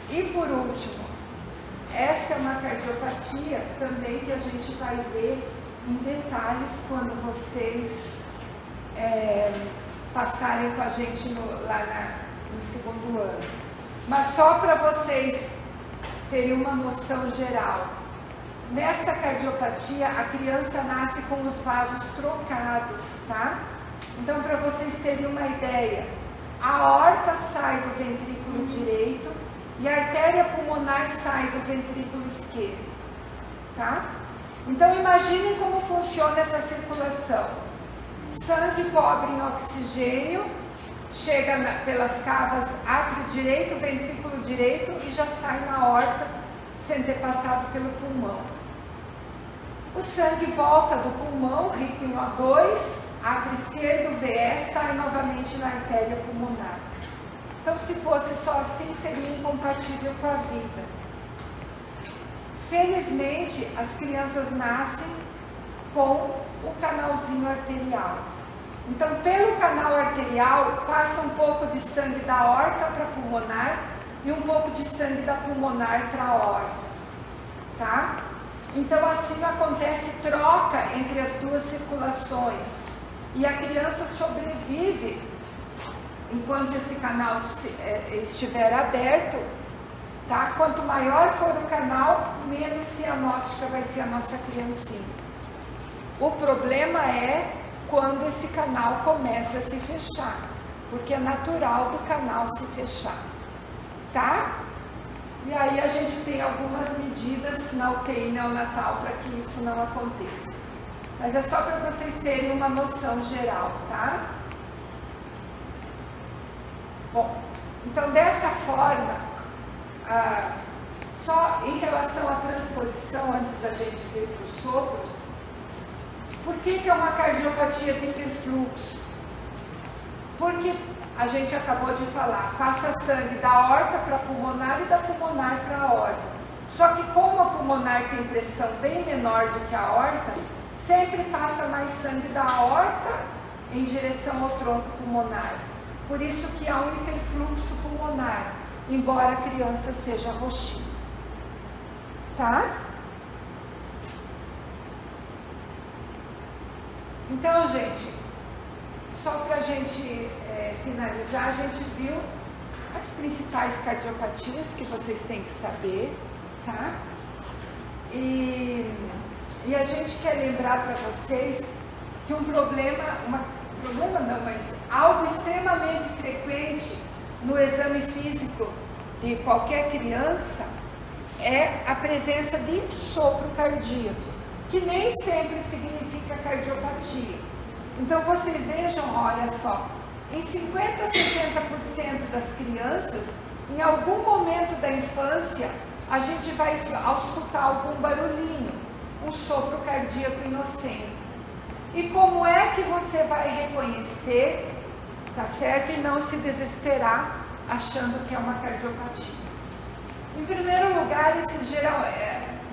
E por último, essa é uma cardiopatia também que a gente vai ver em detalhes quando vocês passarem com a gente lá no segundo ano. Mas só para vocês terem uma noção geral. Nesta cardiopatia, a criança nasce com os vasos trocados, tá? Então, para vocês terem uma ideia, a aorta sai do ventrículo direito e a artéria pulmonar sai do ventrículo esquerdo, tá? Então, imaginem como funciona essa circulação. Sangue pobre em oxigênio, chega pelas cavas átrio direito, ventrículo direito e já sai na aorta sem ter passado pelo pulmão. O sangue volta do pulmão, rico em O2, átrio esquerdo, VE, sai novamente na artéria pulmonar. Então, se fosse só assim, seria incompatível com a vida. Felizmente, as crianças nascem com o canalzinho arterial. Então, pelo canal arterial, passa um pouco de sangue da aorta para a pulmonar e um pouco de sangue da pulmonar para a aorta, tá? Então, assim acontece troca entre as duas circulações e a criança sobrevive enquanto esse canal estiver aberto, tá? Quanto maior for o canal, menos cianótica vai ser a nossa criancinha. O problema é quando esse canal começa a se fechar, porque é natural do canal se fechar, tá? E aí a gente tem algumas medidas na UTI neonatal para que isso não aconteça. Mas é só para vocês terem uma noção geral, tá? Bom, então dessa forma, só em relação à transposição, antes da gente vir para os sopros, por que é uma cardiopatia de hiperfluxo? Porque a gente acabou de falar, passa sangue da aorta para a pulmonar e da pulmonar para a aorta. Só que como a pulmonar tem pressão bem menor do que a aorta, sempre passa mais sangue da aorta em direção ao tronco pulmonar. Por isso que há um hiperfluxo pulmonar, embora a criança seja roxinha. Tá? Então, gente, só para a gente finalizar, a gente viu as principais cardiopatias que vocês têm que saber, tá? E a gente quer lembrar para vocês que algo extremamente frequente no exame físico de qualquer criança é a presença de sopro cardíaco, que nem sempre significa cardiopatia. Então vocês vejam, olha só, em 50% a 70% das crianças, em algum momento da infância, a gente vai escutar algum barulhinho, um sopro cardíaco inocente. E como é que você vai reconhecer, tá certo? E não se desesperar achando que é uma cardiopatia. Em primeiro lugar,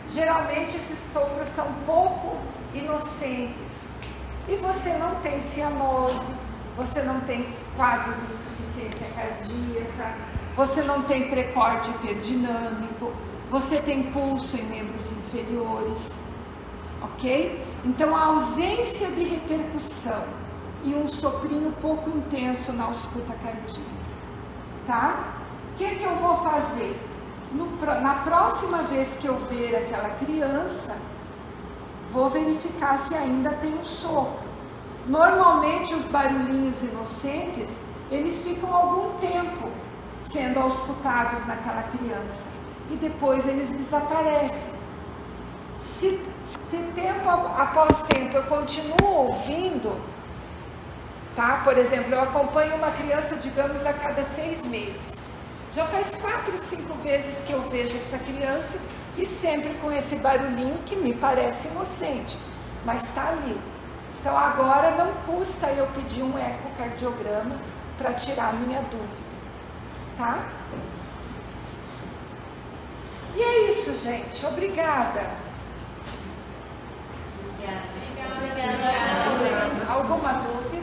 geralmente esses sopros são pouco inocentes. E você não tem cianose, você não tem quadro de insuficiência cardíaca, você não tem precorde hiperdinâmico, você tem pulso em membros inferiores, ok? Então, a ausência de repercussão e um soprinho pouco intenso na ausculta cardíaca, tá? O que eu vou fazer? Na próxima vez que eu ver aquela criança, vou verificar se ainda tem um sopro. Normalmente, os barulhinhos inocentes, eles ficam algum tempo sendo auscultados naquela criança e depois eles desaparecem. Se tempo após tempo eu continuo ouvindo, tá? Por exemplo, eu acompanho uma criança, digamos, a cada 6 meses. Já faz 4, 5 vezes que eu vejo essa criança e sempre com esse barulhinho que me parece inocente, mas está ali. Então agora não custa eu pedir um ecocardiograma para tirar minha dúvida. tá? E é isso, gente. Obrigada. Obrigada. Alguma dúvida?